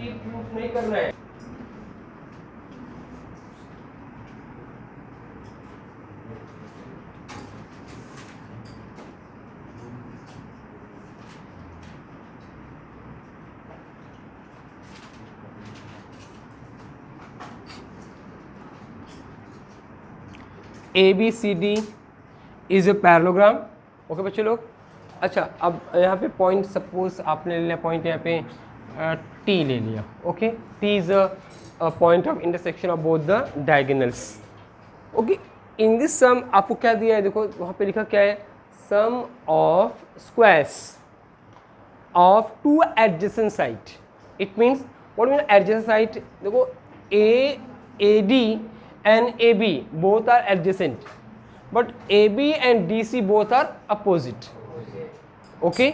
कि प्रूफ नहीं करना है। ABCD is a parallelogram. Okay बच्चे लोग। अच्छा, अब यहाँ पे पॉइंट, सपोज आपने ले लिया पॉइंट यहाँ पे T ले लिया। Okay, T is a point of intersection of both the diagonals. Okay, in this sum आपको क्या दिया है, देखो वहाँ पे लिखा क्या है, sum of squares of two adjacent side. It means what mean adjacent side, देखो AD and AB both are adjacent, but AB and DC both are opposite. Okay,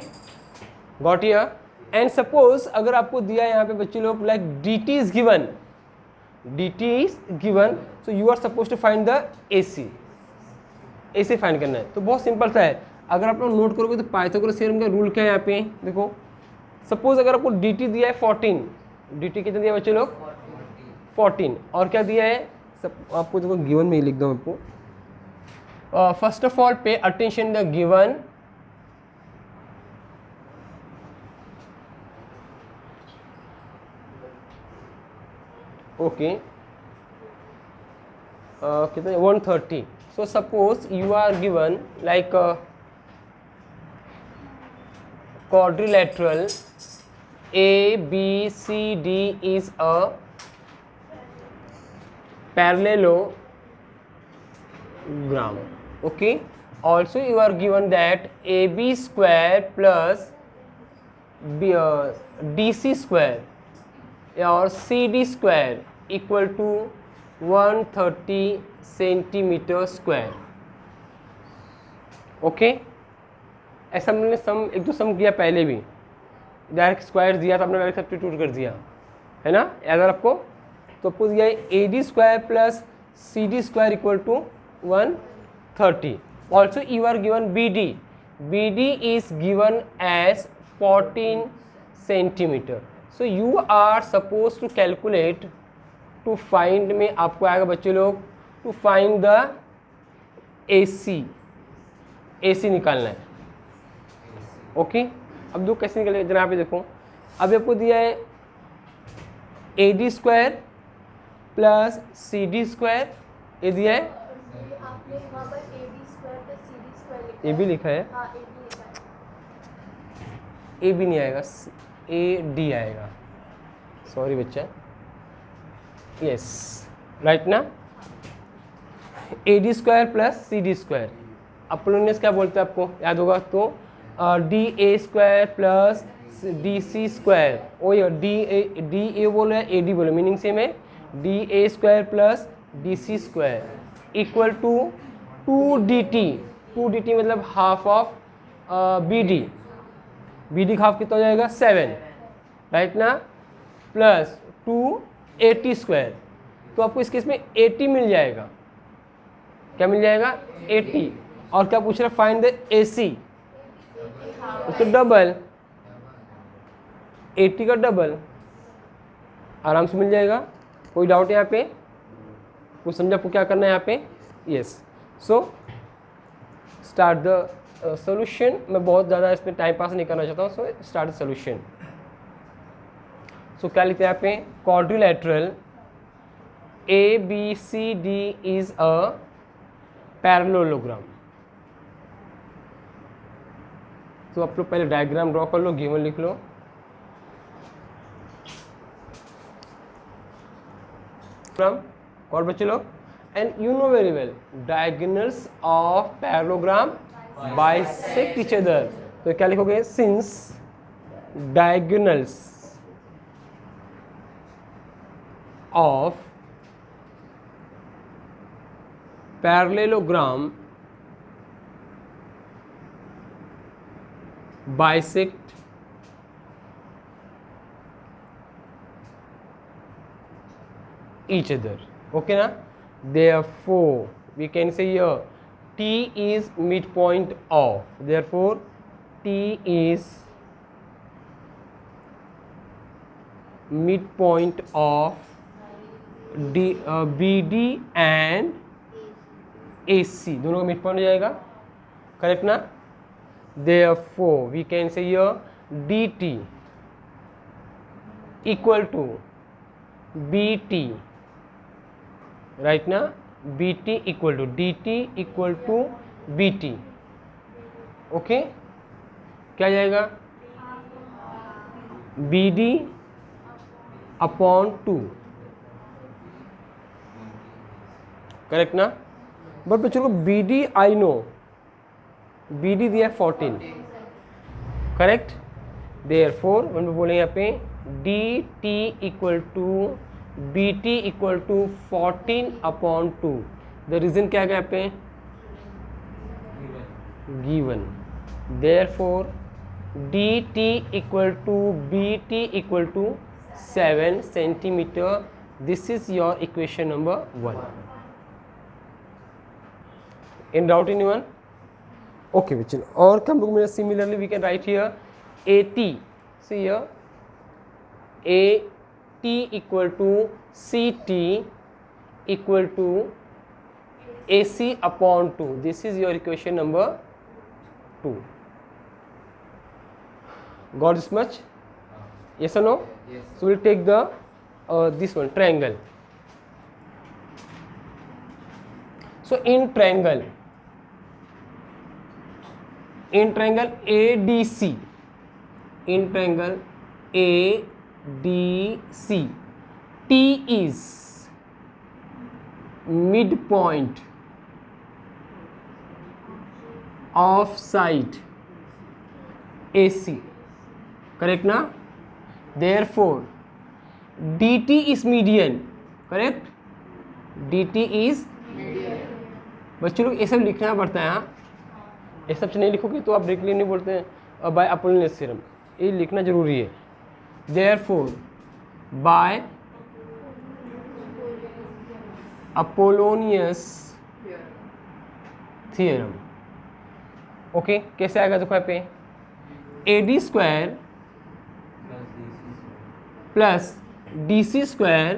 got here? And suppose अगर आपको दिया है यहाँ पे बच्चे लोग like DT is given, so you are supposed to find the AC find करना है। तो बहुत सिंपल सा है, अगर आप लोग नोट करोगे तो पाइथागोरस थ्योरम का रूल क्या है यहाँ पे, देखो सपोज अगर आपको DT दिया है 14, DT कितना दिया बच्चे लोग 14, और क्या दिया है सब आपको, देखो गिवन में ही लिख दूँ आपको। First of all pay attention the given, okay कितना 130। So suppose you are given like quadrilateral ABCD is a parallelogram. Okay, also you are given that AB square plus DC square or CD square equal to 130 centimetre square. Okay, ऐसा हमने सम एक दो सम किया पहले भी, direct square दिया था, आपने डायरेक्ट सब्स्टिट्यूट कर दिया है ना, याद है आपको। तो आपको दिया है AD square plus CD square equal to 130। Also you are given BD is given as 14 centimetre. So you are suppose to calculate, to find में आपको आएगा बच्चे लोग, टू फाइंड द AC निकालना है। ओके, अब दो कैसे निकलेगा जरा पे देखो, अभी आपको दिया है AD square plus CD square, ये दिया है AB लिखा है, AB नहीं आएगा, AD आएगा, सॉरी बच्चा, यस राइट ना, AD square plus CD square. Apollonius क्या बोलते हैं आपको याद होगा, तो DA square plus DC square, ओ ये DA बोलो या AD बोलो, मीनिंग सेम है। DA square plus DC square equal to 2DT मतलब हाफ ऑफ BD का हाफ कितना हो जाएगा 7, राइट ना, प्लस 2AT स्क्वायर। तो आपको इस केस में 80 मिल जाएगा, क्या मिल जाएगा 80। और क्या पूछ रहा है, फाइंड द AC, उसको डबल, 80 का डबल आराम से मिल जाएगा। कोई डाउट यहाँ पे, कुछ समझा आपको क्या करना है यहाँ पे, yes. So start the solution. मैं बहुत ज़्यादा इसमें टाइम पास नहीं करना चाहता हूँ, सो स्टार्ट द सोल्यूशन। सो क्या लिखते हैं यहाँ पे, quadrilateral ABCD is a parallelogram. तो आप लोग पहले डायग्राम ड्रॉ कर लो, गिवन लिख लो। और बच्चे लोग, and you know very well diagonals of parallelogram bisect each other. तो क्या लिखोगे, since diagonals of parallelogram bisect each other. Okay na, therefore we can say here T is midpoint of, therefore T is mid point of B D and A C, दोनों का mid point हो जाएगा, correct ना। Therefore we can say here dt equal to bt, right ना, bt equal to dt equal to bt, okay. क्या जाएगा, bd upon 2, correct ना। But बच्चों को bd आई नो, bd दिया 14, करेक्ट। देयरफॉर वन पे बोले यहाँ पे dt equal to bt equal to 14 upon 2, the reason क्या है यहाँ पे, given. Therefore dt equal to bt equal to 7 centimetre, this is your equation number 1। In doubt in one, okay बच्चों। और कम लोग में similarly we can write here AT, see here AT equal to CT equal to AC upon 2, this is your equation number 2। Got this much, yes or no? Yes. So we'll take the this one, triangle. So in triangle ADC, in triangle ADC, T is midpoint of side AC, correct ना। Therefore DT is median, correct, DT is median। बच्चों लोग ये सब लिखना पड़ता है, हाँ, ये सब नहीं लिखोगे तो आप डायरेक्टली नहीं बोलते हैं बाय अपोलोनियस थ्योरम, ये लिखना जरूरी है। Therefore by Apollonius theorem, okay. कैसे आएगा देखो यहाँ पे, AD square plus DC square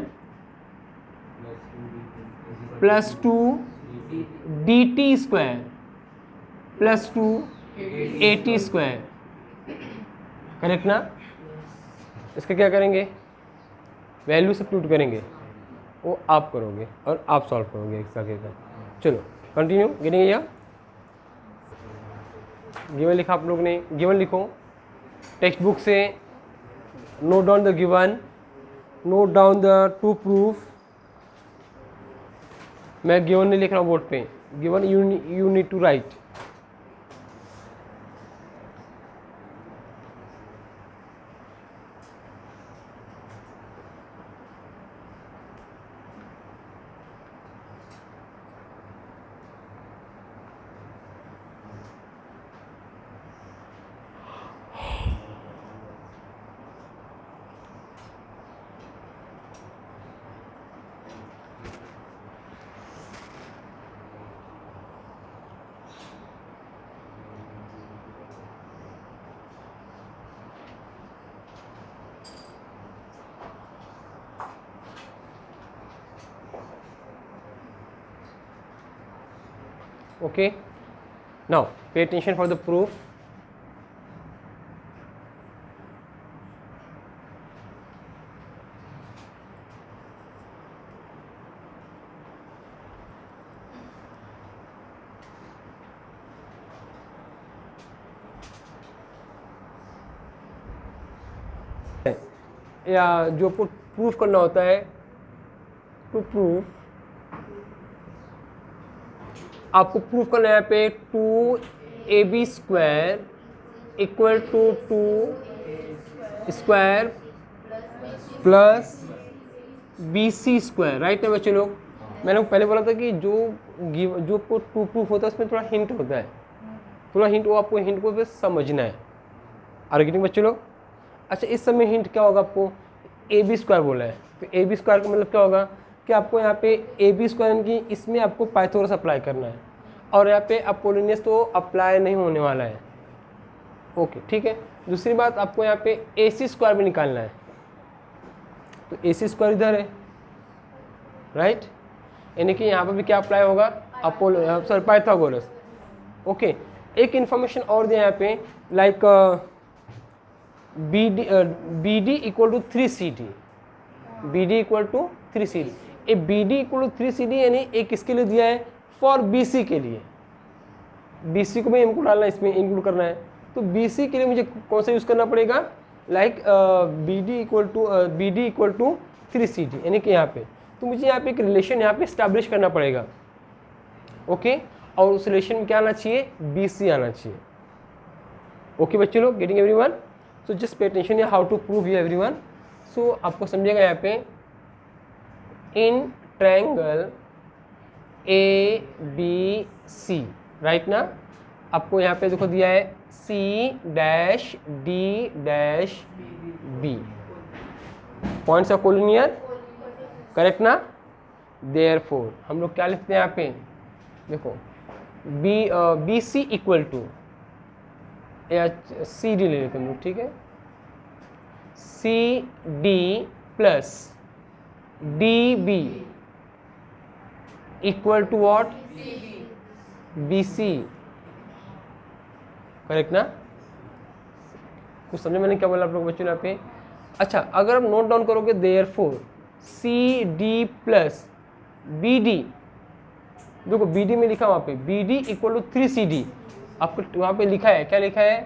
plus 2 DT square plus 2 AT square, correct ना। इसका क्या करेंगे, वैल्यू सब्स्टिट्यूट करेंगे, वो आप करोगे और आप सॉल्व करोगे एक आगे का। चलो कंटिन्यू, गिनेंगे या गिवन लिखा आप लोग ने, गिवन लिखो टेक्स्ट बुक से, note down the given, note down the to proof. मैं गिवन नहीं लिख रहा हूँ बोर्ड पे, given you need to write. Okay, now pay attention for the proof. या जो प्रूफ करना होता है, टू प्रूफ आपको प्रूफ करना है यहाँ पे 2AB square equal to 2 square plus BC square, right है बच्चे लोग। मैंने पहले बोला था कि जो टू प्रूफ होता है उसमें थोड़ा हिंट होता है, थोड़ा हिंट, वो आपको हिंट को भी समझना है। आर्गेटिंग बच्चे लोग, अच्छा इस समय हिंट क्या होगा, आपको AB स्क्वायर बोला है, तो AB स्क्वायर का मतलब क्या होगा कि आपको यहाँ पे AB स्क्वायर की इसमें आपको पाइथागोरस अप्लाई करना है, और यहाँ पे अपोलोनियस तो अप्लाई नहीं होने वाला है, ओके ठीक है। दूसरी बात, आपको यहाँ पे AC स्क्वायर भी निकालना है, तो ए सी स्क्वायर इधर है, राइट, यानी कि यहाँ पर भी क्या अप्लाई होगा, अपोलो सॉरी पाइथागोरस। ओके, एक इन्फॉर्मेशन और दिया यहाँ पे, like B D equal to 3CD, B D equal to 3CD, A B D equal to 3CD यानी एक किसके लिए दिया है, फॉर बी सी के लिए, बी सी को भी हमको डालना है, इसमें इंक्लूड करना है। तो बी सी के लिए मुझे कौन सा यूज़ करना पड़ेगा, like B D equal to 3CD, यानी कि यहाँ पे तो मुझे यहाँ पे एक रिलेशन यहाँ पे इस्टेब्लिश करना पड़ेगा। ओके, और उस रिलेशन में क्या आना चाहिए, बी सी आना चाहिए। ओके बच्चे लोग, getting everyone? So just pay attention या how to prove you everyone. So आपको समझेगा यहाँ पे, in triangle A B C, right ना, आपको यहाँ पे देखो दिया है C dash D dash B, points of collinear, correct ना। देयरफॉर हम लोग क्या लिखते हैं यहाँ पे, देखो बी सी इक्वल टू या सी डी ले लेते हैं हम लोग, ठीक है, C D plus D B equal to what, B C, correct ना। कुछ समझे मैंने क्या बोला आप लोग बच्चों यहाँ पे? अच्छा, अगर आप नोट डाउन करोगे, therefore C D plus B D, देखो बी डी में लिखा वहाँ पे B D equal to 3CD, आपको वहाँ पे लिखा है, क्या लिखा है,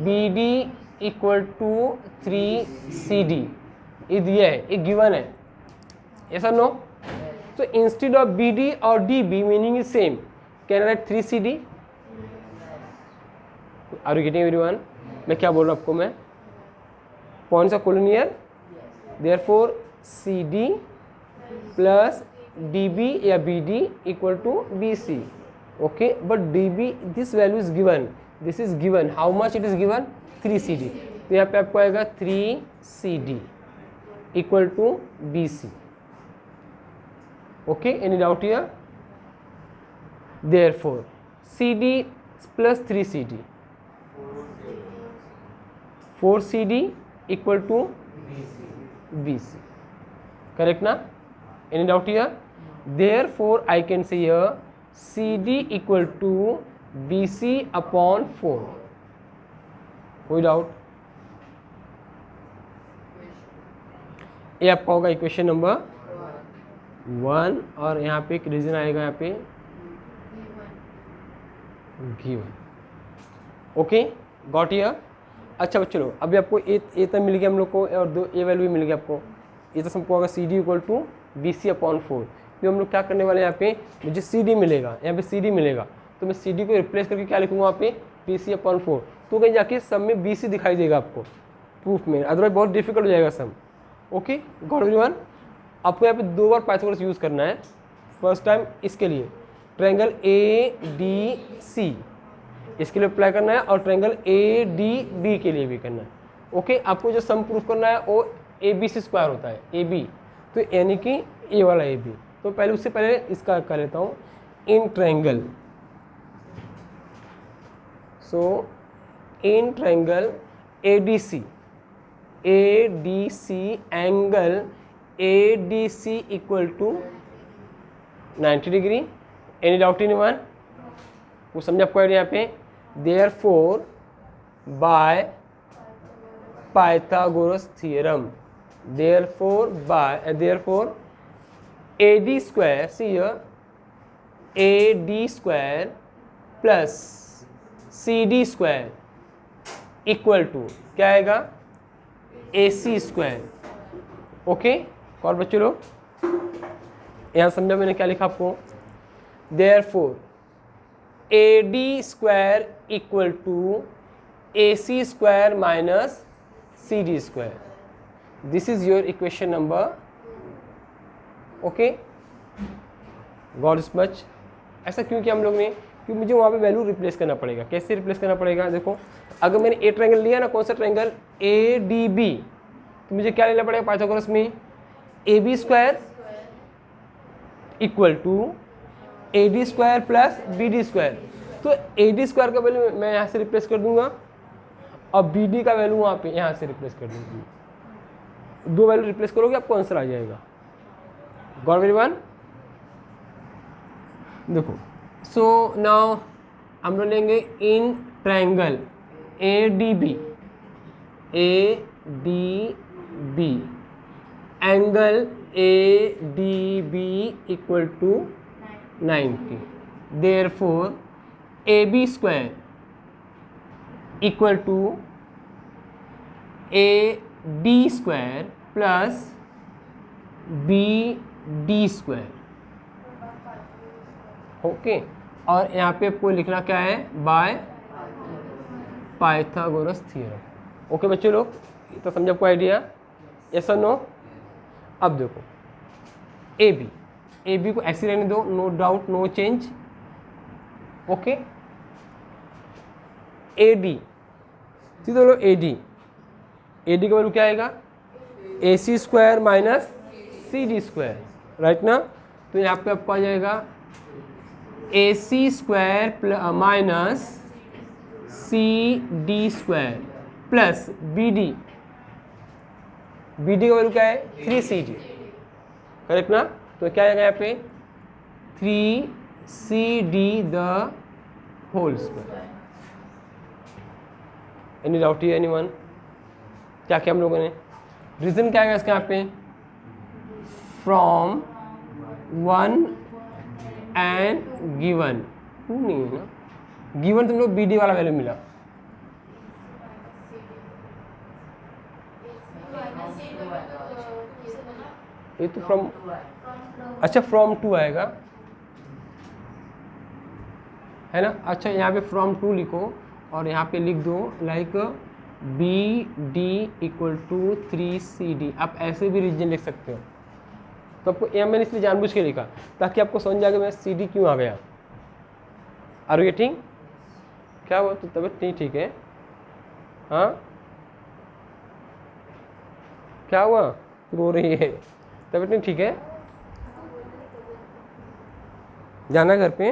B D equal to 3CD, ये दिया है, ये गिवन है, ऐसा नो। तो इंस्टेड ऑफ बी डी और D B meaning is same, can write 3CD। Are you getting everyone? मैं क्या बोल रहा हूँ आपको, मैं points of collinear, therefore C D plus D B या B D equal to B C. Okay, but D B this value is given, this is given, how much it is given, 3CD, तो यहाँ पे आपको आएगा 3CD equal to B C. Okay, any doubt here? Therefore C D plus 3CD, 4CD equal to B C, correct ना। Any doubt here? Therefore, I can say here CD equal to BC upon 4. कोई doubt? ये आपका होगा equation number 1, और यहाँ पे एक reason आएगा यहाँ पे गिवन। Okay, got here? अच्छा बच्चों लोग, अभी आपको ए तक मिल गया हम लोग को, और दो ए वैल्यू भी मिल गया आपको। ये तो हमको होगा C D equal to B C upon 4। तो हम लोग क्या करने वाले हैं, यहाँ पे मुझे सी डी मिलेगा, यहाँ पे सी डी मिलेगा, तो मैं सी डी को रिप्लेस करके क्या लिखूँगा वहाँ पे, बी सी अपॉन 4। तो कहीं जाके सब में बी सी दिखाई देगा आपको प्रूफ में, अदरवाइज बहुत डिफिकल्ट हो जाएगा सब। Okay, got everyone? आपको यहाँ पे 2 बार पाइथागोरस यूज़ करना है। फर्स्ट टाइम इसके लिए ट्रायंगल ए डी सी, इसके लिए अप्लाई करना है, और ट्रायंगल ए डी बी के लिए भी करना है। ओके, आपको जो सम प्रूफ करना है वो ए बी सी स्क्वायर होता है, ए बी, तो यानी कि ए वाला ए बी। तो पहले उससे पहले इसका कर लेता हूँ, in triangle, so in triangle A D C angle A D C equal to 90 degree. Any doubt in one? वो समझ आपको यहाँ पे, therefore by Pythagoras theorem, therefore AD square, see here, AD square plus CD square equal to क्या आएगा, AC square. Okay, और बच्चों लोग यहाँ समझा मैंने क्या लिखा आपको, therefore AD square equal to AC square minus CD square. This is your equation number. Okay, got is much. ऐसा क्यों किया हम लोग ने, क्योंकि मुझे वहाँ पे वैल्यू रिप्लेस करना पड़ेगा। कैसे रिप्लेस करना पड़ेगा, देखो अगर मैंने ए ट्रायंगल लिया ना, कौन सा ट्रायंगल, ए डी बी, तो मुझे क्या लेना पड़ेगा पाइथागोरस में, A B square equal to A D square plus B D square. तो ए डी स्क्वायर का वैल्यू मैं यहाँ से रिप्लेस कर दूंगा, और बी डी का वैल्यू वहाँ पे यहाँ से रिप्लेस कर दूंगा। दो वैल्यू रिप्लेस करोगे आपको आंसर आ जाएगा। Got everyone? देखो, सो नाउ हम लोग लेंगे in triangle ADB angle ADB equal to 90, therefore AB square equal to AD square plus BD square. Okay, और यहाँ पे आपको लिखना क्या है? Bye Pythagoras theorem. ओके बच्चे लोग, तो समझ आपको आइडिया? यस और नो? अब देखो AB को ऐसे रहने दो, no doubt, no change. Okay, AD, सीधे बोलो AD का वैल्यू क्या आएगा? AC square minus CD square, right ना? तो यहाँ पे आपको आ जाएगा AC square minus CD square plus BD का वैल्यू क्या है? 3CD, करेक्ट ना? तो क्या आएगा यहाँ पे? 3CD the whole square. Any doubt है एनीवन? क्या किया हम लोगों ने? रीजन क्या है इसका यहाँ पे? फ्रॉम 1 एंड गिवन, टू नहीं है ना, गिवन तुम लोग BD वाला वैल्यू मिला। ये तो फ्रॉम, अच्छा फ्रॉम 2 आएगा, है ना? अच्छा यहाँ पे फ्रॉम 2 लिखो और यहाँ पे लिख दो like BD equal to 3CD। आप ऐसे भी रीजन लिख सकते हो। तो आपको ये मैंने इसलिए जानबूझ के लिखा ताकि आपको समझ जाएगा मेरा CD क्यों आ गया। Are you getting? क्या हुआ? तो तबीयत नहीं ठीक है? हाँ, क्या हुआ? रो रही है? तबीयत नहीं ठीक है? जाना घर पे?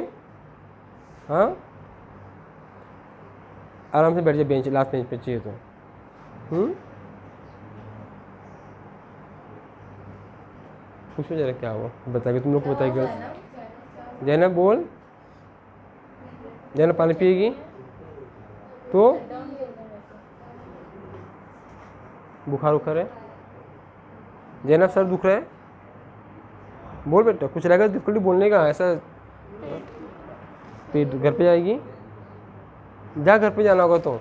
हाँ, आराम से बैठ जाए, बेंच लास्ट बेंच पे चाहिए तो। पूछो जरा क्या हुआ, बताइए, तुम लोग को बताइए। जैनब बोल, जैनब पानी पिएगी तो? बुखार उखार है? जैनब सर दुख रहा है? बोल बेटा, कुछ रहेगा डिफिकल्टी बोलने का, ऐसा फिर घर पे जाएगी? जा, घर पे जाना होगा तो।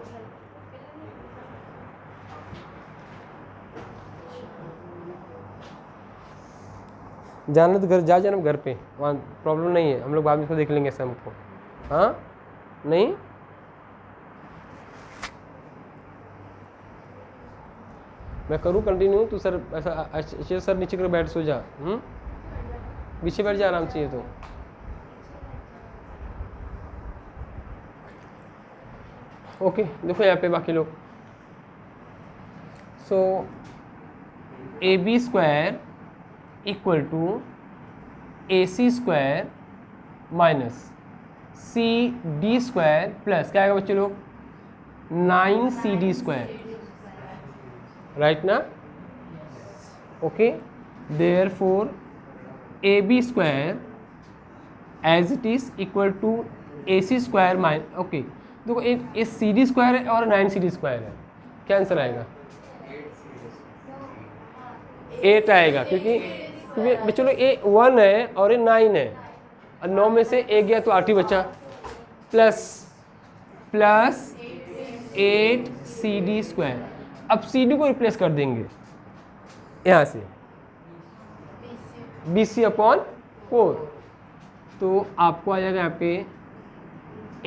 जाना तो घर जा, जाना घर पे, वहाँ प्रॉब्लम नहीं है, हम लोग बाद में इसको देख लेंगे शाम को। हाँ नहीं, मैं करूँ कंटिन्यू? तो सर ऐसा अच्छे सर नीचे कर बैठ, सो जा, पीछे बैठ जा आराम से। ये तो ओके, देखो यहाँ पे बाकी लोग। So AB square equal to AC square minus CD square plus क्या आएगा बच्चे लोग? 9CD स्क्वायर, राइट ना? Okay, therefore AB square as it is equal to AC square minus, okay देखो ये CD स्क्वायर है और 9CD स्क्वायर है, क्या आंसर आएगा? 8 आएगा, क्योंकि चलो ये 1 है और ये 9 है, और 9 में से 1 गया तो 8 ही बचा, प्लस 8CD स्क्वायर। अब CD को रिप्लेस कर देंगे यहाँ से BC अपॉन 4, तो आपको आ जाएगा यहाँ पे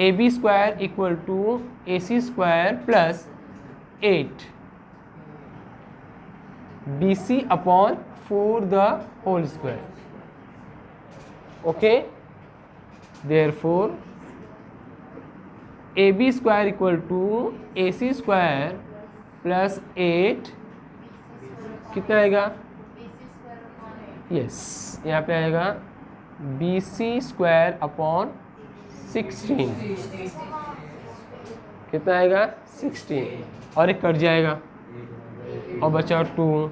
AB square equal to AC square plus 8 BC upon 4 the whole square. Okay, therefore AB square equal to AC square plus 8 कितना आएगा? यस, यहाँ पे आएगा BC स्क्वायर अपॉन 16, कितना आएगा? 16, और एक कट जाएगा और बचा 2,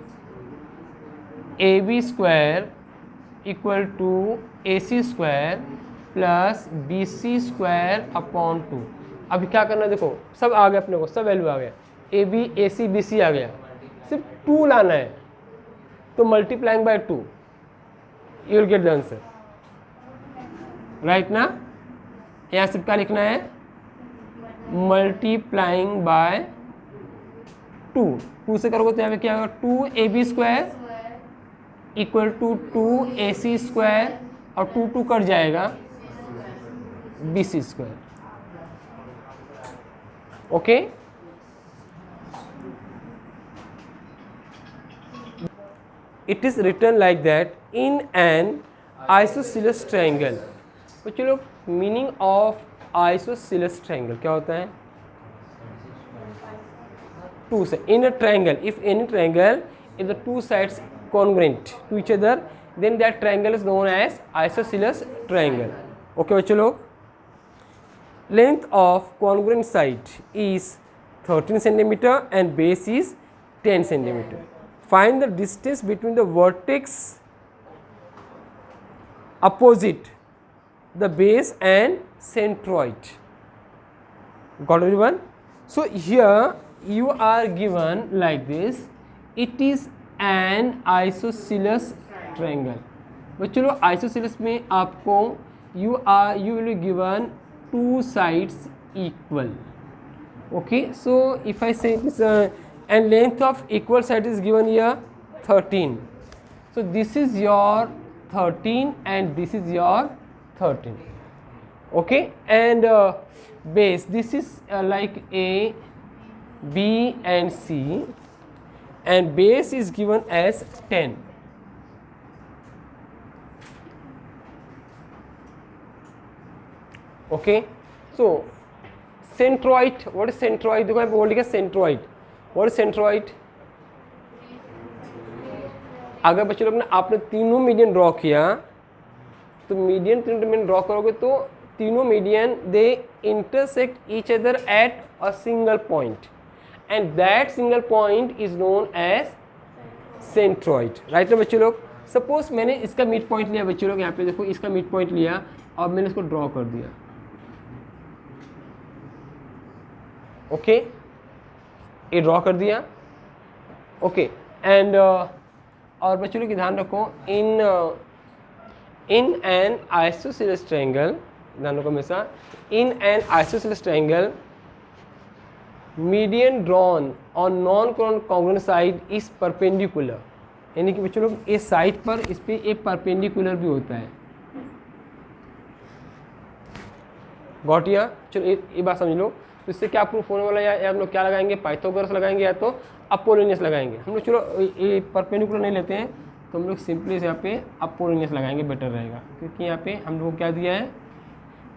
A B square equal to A C square plus B C square upon 2। अभी क्या करना है देखो, सब आ गया अपने को, सब वैल्यू आ गया, A B A C B C आ गया, सिर्फ 2 लाना है, तो multiplying by 2 you will get the answer, right ना। यहाँ सिर्फ क्या लिखना है, मल्टीप्लाइंग बाय 2 से करोगे तो यहाँ पे क्या होगा, 2ab square equal to 2ac square और 2 कट जाएगा bc square. Okay, it is return like that in an isosceles triangle. तो चलो, मीनिंग ऑफ आइसोसेलेस ट्रायंगल क्या होता है, 2 से in a triangle, if any triangle if the 2 sides congruent to each other then that triangle is known as isosceles triangle। okay बच्चों लोग, length of congruent side is 13 centimeter and base is 10 centimeter। find the distance between the vertex opposite the base and centroid। got everyone? so here you are given like this, it is an isosceles triangle। बच्चों लोग, isosceles में आपको you will be given 2 sides equal। okay, so if I say this and length of equal side is given here 13, so this is your 13 and this is your 13। okay, and base, this is like A, B and C, and base is given as 10। okay, so centroid, what is centroid? देखो यहाँ पे बोल लिखा centroid। what is centroid? अगर बच्चों लोग ने आपने तीनों मीडियन ड्रॉ किया, तो मीडियन तीनों ड्रॉ करोगे तो तीनों median they intersect each other at a single point and that single point is known as centroid, right ना बच्चों लोग। सपोज मैंने इसका मिड पॉइंट लिया बच्चों लोग, यहाँ पे देखो इसका मिड पॉइंट लिया और मैंने इसको ड्रॉ कर दिया। ओके, ये ड्रॉ कर दिया। ओके, एंड और बच्चों लोग ध्यान रखो, इन एन आइसोसेलेस ट्रायंगल, ध्यान रखो हमेशा, in an isosceles triangle median drawn on non congruent side is perpendicular. यानी कि बच्चों लोग इस साइड पर इस पे एक परपेंडिकुलर भी होता है। गॉट या? चलो ये बात समझ लो। तो इससे क्या प्रूफ होने वाला है, या हम लोग क्या लगाएंगे, पाइथागोरस लगाएंगे या तो अपोलोनियस लगाएंगे। हम लोग चलो ये परपेंडिकुलर नहीं लेते हैं, तो हम लोग सिंपली यहाँ पे अपोलोनियस लगाएंगे, बेटर रहेगा। क्योंकि यहाँ पे हम लोग को क्या दिया है,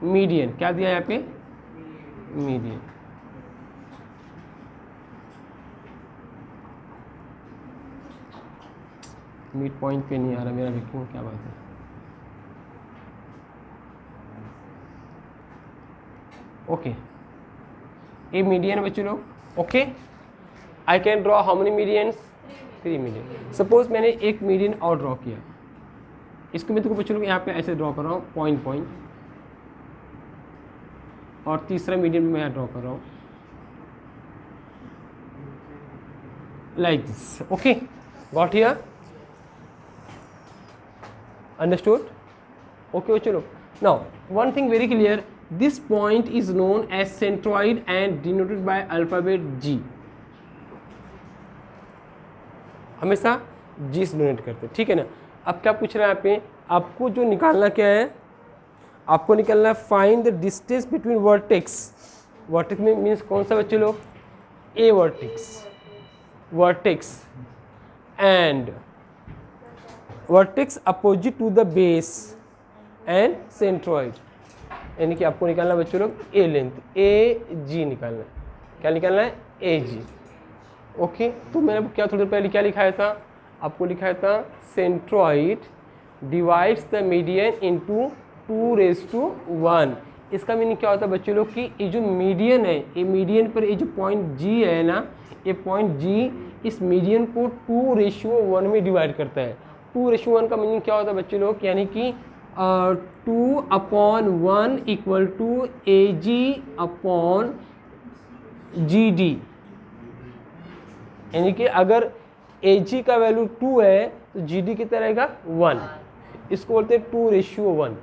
मीडियन। क्या दिया है यहाँ पे, मीडियन। मिड पॉइंट पे नहीं आ रहा मेरा भी, क्यों, क्या बात है। ओके, ये मीडियन है बच्चों लोग। Okay, I can draw how many medians, 3 median. Suppose मैंने एक मीडियन और ड्रॉ किया, इसको मैं तुमको बच्चों लोग यहाँ पे ऐसे ड्रॉ कर रहा हूँ, पॉइंट पॉइंट, और तीसरा मीडियन मैं यहाँ ड्रॉ कर रहा हूँ like this. Okay, got here, understood? okay chalo, now one thing very clear, this point is known as centroid and denoted by alphabet G। हमेशा G से डोनेट करते हैं, ठीक है ना। अब क्या पूछ रहा है यहाँ पे, आपको जो निकालना क्या है, आपको निकालना है find the distance between vertex. Vertex में मीन्स कौन सा बच्चे लोग, A vertex and vertex opposite to the base and centroid. यानी कि आपको निकालना बच्चों लोग ए लेंथ, ए जी निकालना है। क्या निकालना है, ए जी। ओके, तो मैंने क्या थोड़ी देर पहले क्या लिखाया था, आपको लिखाया था centroid divides the median into 2⁻1। इसका मीनिंग क्या होता है बच्चों लोग कि ये जो मीडियन है, ये मीडियन पर ये जो पॉइंट जी है ना, ये पॉइंट जी इस मीडियन को 2:1 में डिवाइड करता है। 2:1 का मीनिंग क्या होता है बच्चे लोग, यानी कि 2/1 इक्वल टू AG/GD, यानी कि अगर AG का वैल्यू 2 है तो GD कितना रहेगा 1, इसको बोलते हैं 2:1।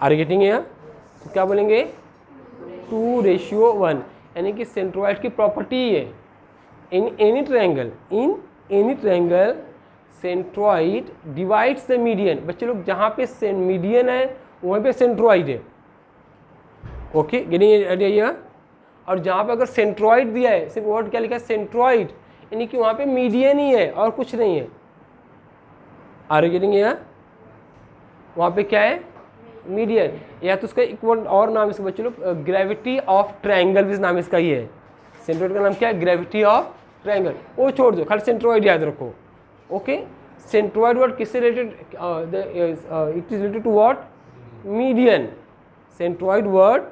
आर गेटिंग है? तो क्या बोलेंगे 2:1, यानी कि सेंट्रोइड की प्रॉपर्टी है। इन any triangle centroid divides the median. बच्चे लोग जहाँ पे मीडियन है वहीं पे सेंट्रोइड है। Okay, getting idea? और जहाँ पे अगर सेंट्रोइड दिया है, सिर्फ वर्ड क्या लिखा है सेंट्रोइड, यानी कि वहाँ पे मीडियन ही है और कुछ नहीं है। आर गेटिंग है? वहाँ पे क्या है मीडियन, या तो उसका एक वर्ड और नाम इसका बच्चे लोग ग्रेविटी ऑफ ट्रायंगल भी नाम इसका ही है। सेंट्रोइड का नाम क्या है ग्रेविटी ऑफ ट्रायंगल। वो छोड़ दो, खाली सेंट्रोइड याद रखो। ओके, सेंट्रोइड वर्ड किससे रिलेटेड, it is related to what, median. Centroid word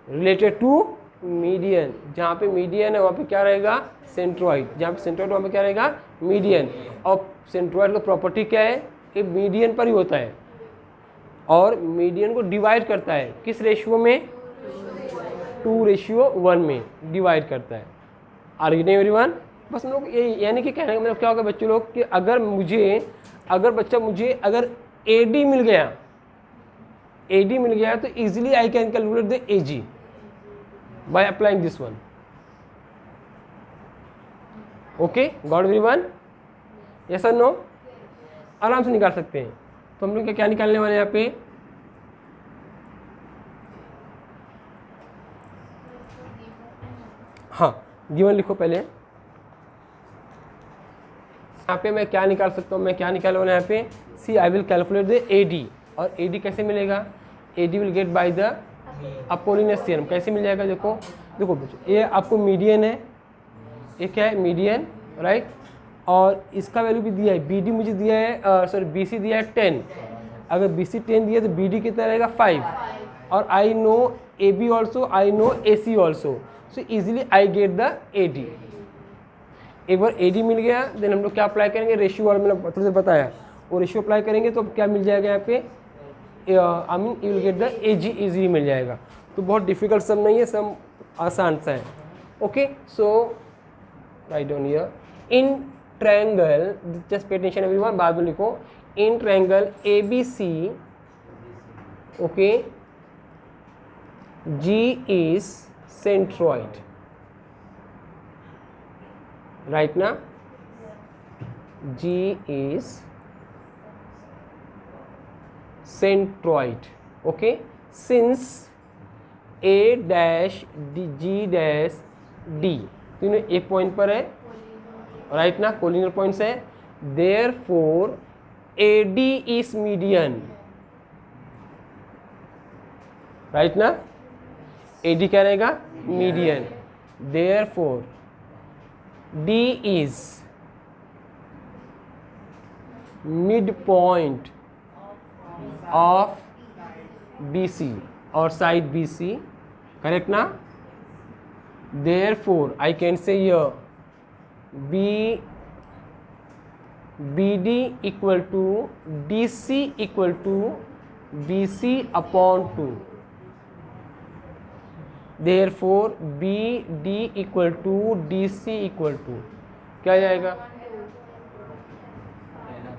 related to median, जहाँ पे मीडियन है वहाँ पे क्या रहेगा सेंट्रोइड, जहाँ पे सेंट्रोइड वहाँ पे क्या रहेगा मीडियन। और सेंट्रोइड का प्रॉपर्टी क्या है कि मीडियन पर ही होता है और मीडियन को डिवाइड करता है किस रेशियो में, 2:1 में डिवाइड करता है। Are getting everyone? बस हम लोग ये यानी कि कहने का मतलब क्या होगा बच्चों लोग कि अगर मुझे अगर AD मिल गया तो easily I can calculate the AG by applying this one. Okay, got everyone? Yes और नो? आराम से निकाल सकते हैं। तो हम लोग क्या निकालने वाले हैं यहाँ पे, हाँ गिवन लिखो पहले। यहाँ पे मैं क्या निकाल सकता हूँ, मैं क्या निकालने वाला यहाँ पे, see I will calculate the AD। और AD कैसे मिलेगा, AD will get by the Apollonius theorem. कैसे मिल जाएगा, देखो बच्चों, ये आपको मीडियन है, ये क्या है मीडियन, राइट। और इसका वैल्यू भी दिया है, BD मुझे दिया है, BC दिया है 10। अगर BC 10 दिया तो BD कितना रहेगा 5। और I know AB also, I know AC also, so easily I get the AD। एक बार AD मिल गया, देन हम लोग क्या अप्लाई करेंगे, रेशियो और मैंने थोड़ी देर बताया, वो रेशियो अप्लाई करेंगे तो क्या मिल जाएगा यहाँ पे, I mean you will get the AG easily मिल जाएगा। तो बहुत डिफिकल्ट सम नहीं है, सम आसान सा है। Okay, so write down here, in triangle, just pay attention everyone, बाद में लिखो, in triangle ABC, okay, G is centroid, right ना, G is centroid, okay, since A dash G dash D तीनों एक पॉइंट पर है, राइट ना, collinear points है, therefore AD is median, right ना, AD क्या रहेगा median, therefore D is midpoint of BC और साइड BC, करेक्ट ना। therefore I can say here BD equal to DC equal to BC upon 2, therefore BD equal to DC equal to क्या जाएगा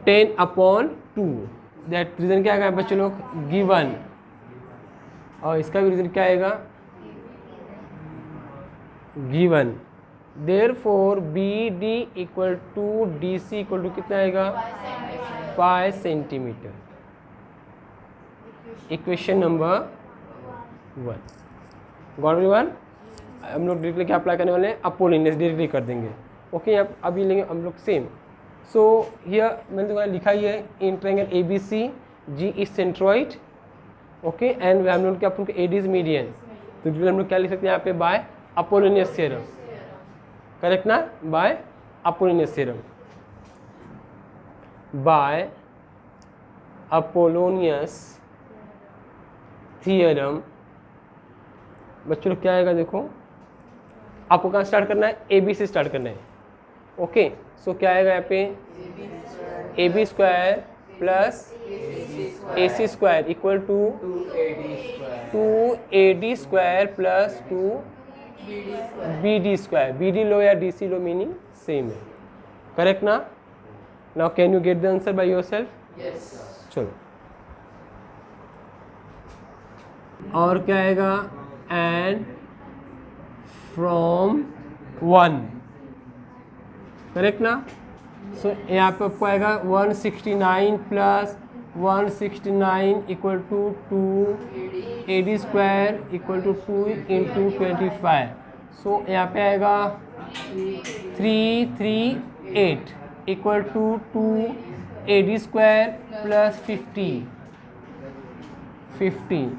10/2। That reason क्या आएगा बच्चों लोग given, और इसका भी रीजन क्या आएगा given. therefore BD equal to DC equal to कितना आएगा 5 centimetre. Equation number 1। Got everyone? हम लोग डायरेक्टली क्या अप्लाई करने वाले हैं, अपोलिनस डायरेक्टली कर देंगे। ओके, अब अभी लेंगे हम लोग सेम। सो हियर मैंने तुम्हारा लिखा ही है, in triangle ABC G is centroid, okay, and हम लोग क्या प्रूव AD इज मीडियन। तो हम लोग क्या लिख सकते हैं यहाँ पे, बाय अपोलिनस थ्योरम, करेक्ट ना, by Apollonius theorem, by Apollonius theorem. बच्चों लोग क्या आएगा, देखो आपको कहाँ स्टार्ट करना है, AB से स्टार्ट करना है। ओके, सो क्या आएगा यहाँ पे A B square plus A C square equal to 2AD square plus 2BD square. BD लो या DC लो मीनिंग सेम है. करेक्ट ना? Now can you get the answer by yourself? Yes. चलो और क्या आएगा एंड फ्रॉम 1. करेक्ट ना? सो यहाँ पे आपको आएगा 169 plus 169 equal to 2AD square equal to 2 into 25. So यहाँ पे आएगा 338 equal to 2AD square plus 50.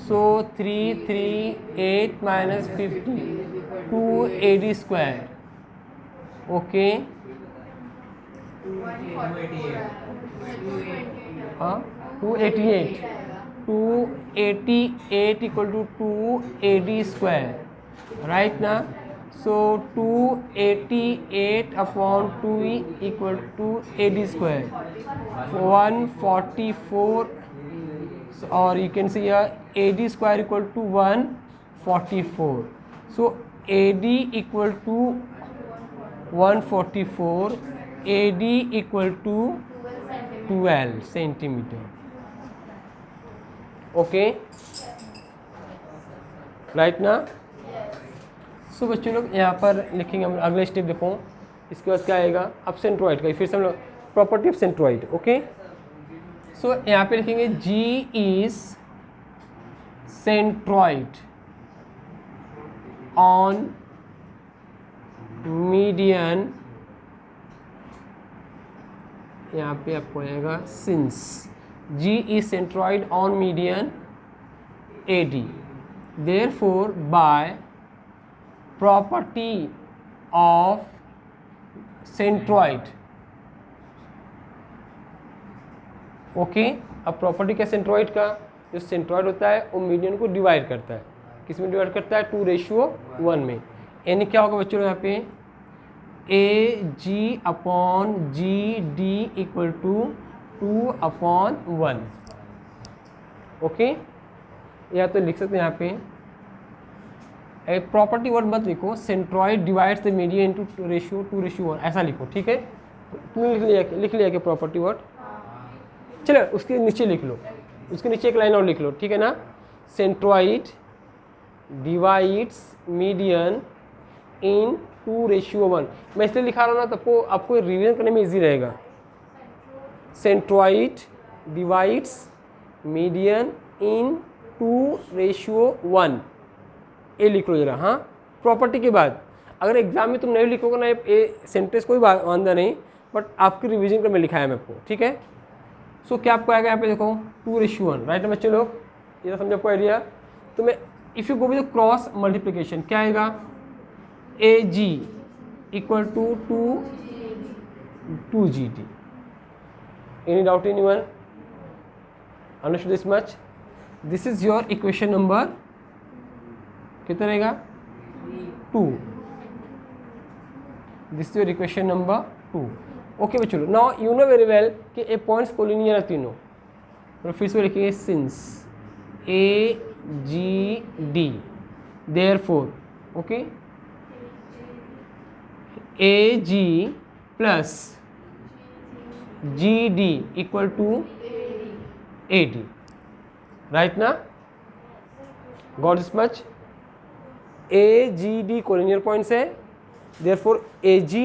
So 338 minus 50 2AD square. Okay 288 equal to 2AD square. Right ना? So 288 upon 2 equal to AD square 144. और you can see here AD square equal to 144. So AD equal to 144, AD equal to 12 centimeter. Okay, right ना? सो बच्चों लोग यहाँ पर लिखेंगे हम अगले स्टेप. देखो इसके बाद क्या आएगा अब सेंट्रॉइड का. फिर से हम लोग property of centroid. Okay so यहाँ पे लिखेंगे G is centroid on median. यहाँ पे आपको आएगा since G is centroid on median AD. Therefore by property of centroid. Okay अब प्रॉपर्टी क्या सेंट्रॉइड का, जो सेंट्रॉइड होता है वो मीडियन को डिवाइड करता है. किस में डिवाइड करता है? 2:1 में. यानी क्या होगा बच्चों यहाँ पे AG upon GD equal to 2/1. Okay या तो लिख सकते हैं यहाँ पे प्रॉपर्टी वर्ड मत लिखो, centroid divides the median into 2:1 ऐसा लिखो. ठीक है तुमने लिख लिया कि प्रॉपर्टी वर्ड. चलो उसके नीचे लिख लो, उसके नीचे एक लाइन और लिख लो. ठीक है ना? सेंट्रॉइड डिवाइड्स मीडियन इन 2:1. मैं इसलिए लिखा रहा हूँ ना तो आपको रिवीजन करने में इजी रहेगा. सेंट्रॉइड डिवाइड्स मीडियन इन 2:1 ये लिख लो जरा. हाँ प्रॉपर्टी के बाद अगर एग्जाम में तुम नहीं लिखोगे ना ये सेंटेंस कोई वांदा नहीं, बट आपकी रिवीजन कर में लिखा है मैं आपको. ठीक है सो क्या आपको आएगा यहाँ पे देखो 2:1. राइट बच्चे लोग ये समझो आपको आइडिया. तो मैं if you go with cross multiplication क्या आएगा AG equal to 2GD. Any doubt anyone? Understood this much? This is your equation number कितना रहेगा 2. This is your equation number 2. Okay बच्चों now you know very well कि A points collinear है तीनों. तो फिर से लिखिए since AGD therefore okay AG plus GD equal to AD. Right ना? Got this much? AGD collinear points है, therefore AG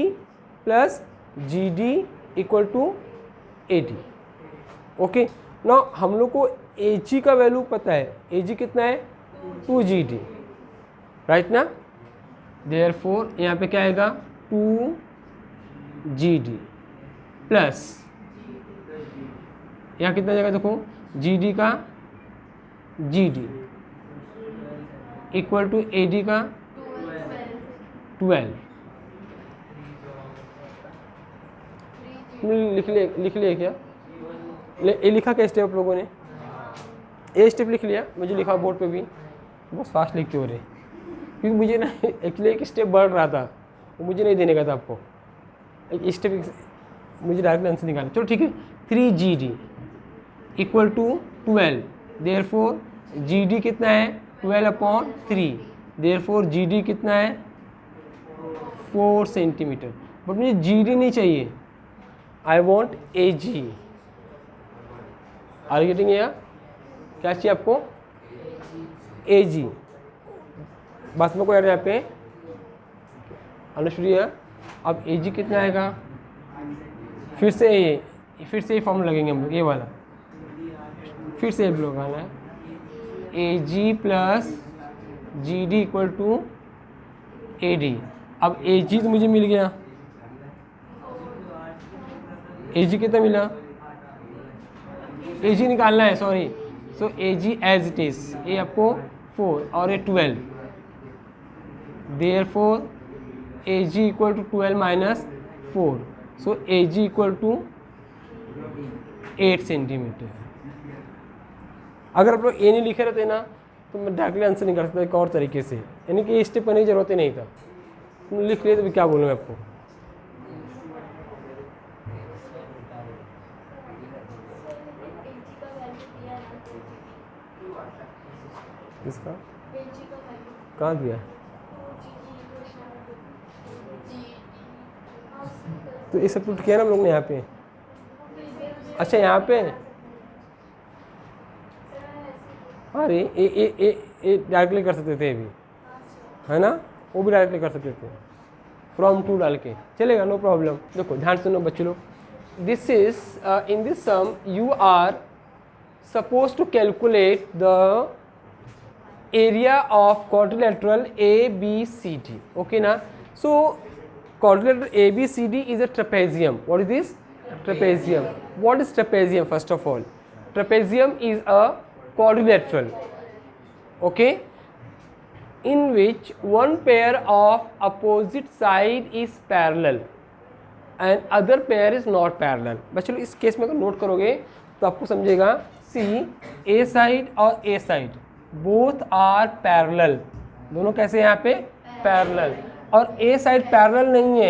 plus GD equal to AD. Okay now हम लोग को AG का वैल्यू पता है. AG कितना है 2GD. राइट ना? देयरफॉर यहाँ पे क्या आएगा 2GD प्लस यहाँ कितना जाएगा देखो GD का GD इक्वल टू AD का 12. लिख लिया क्या? ये लिखा क्या स्टेप आप लोगों ने? ये स्टेप लिख लिया? मुझे लिखा बोर्ड पे भी बहुत फास्ट लिखते हो रहे, क्योंकि मुझे ना एक्चुअली एक स्टेप बढ़ रहा था वो मुझे नहीं देने का था आपको. स्टेप मुझे डायरेक्ट आंसर निकालना, चलो ठीक है। 3GD equal to 12, therefore GD कितना है 12/3, देयरफॉर GD कितना है 4 सेंटीमीटर। बट मुझे GD नहीं चाहिए, I want AG। Are getting? या क्या चाहिए आपको? AG। बस में कोई यहाँ पे अनुश्री है। अब AG कितना आएगा? फिर से ये फॉर्मूला लगेंगे हम लोग, ये वाला फिर से लोग आना है। AG plus GD equal to AD। अब AG तो मुझे मिल गया, AG कितना मिला? AG निकालना है, sorry. So AG as it is, ये आपको 4 और ये 12, therefore AG equal to 12 minus 4, so AG equal to 8 centimetre. अगर आप लोग ए नहीं लिखे रहते ना तो मैं डायरेक्टली आंसर नहीं कर सकता एक और तरीके से, यानी कि स्टेप करने की जरूरत ही नहीं था। तुम लिख लिए तो क्या बोलूँ मैं आपको? इसका कहाँ दिया? तो ये सब पुट किया ना हम लोग ने यहाँ पे। अच्छा यहाँ पे अरे ए डायरेक्टली कर सकते थे, भी है ना, वो भी डायरेक्टली कर सकते थे फ्रॉम टू डाल के, चलेगा, नो प्रॉब्लम। देखो ध्यान सुनो बच्चों लोग, this is in this sum you are suppose to calculate the area of quadrilateral ABCD. Okay na? So quadrilateral ABCD is a trapezium. What is this? Trapezium. What is trapezium? First of all, trapezium is a quadrilateral, okay, in which one pair of opposite side is parallel and other pair is not parallel. बच्चों इस case में अगर note करोगे तो आपको समझेगा, सी ए side और ए side both are parallel, दोनों कैसे यहाँ पे पैरेलल, और ए साइड पैरेलल नहीं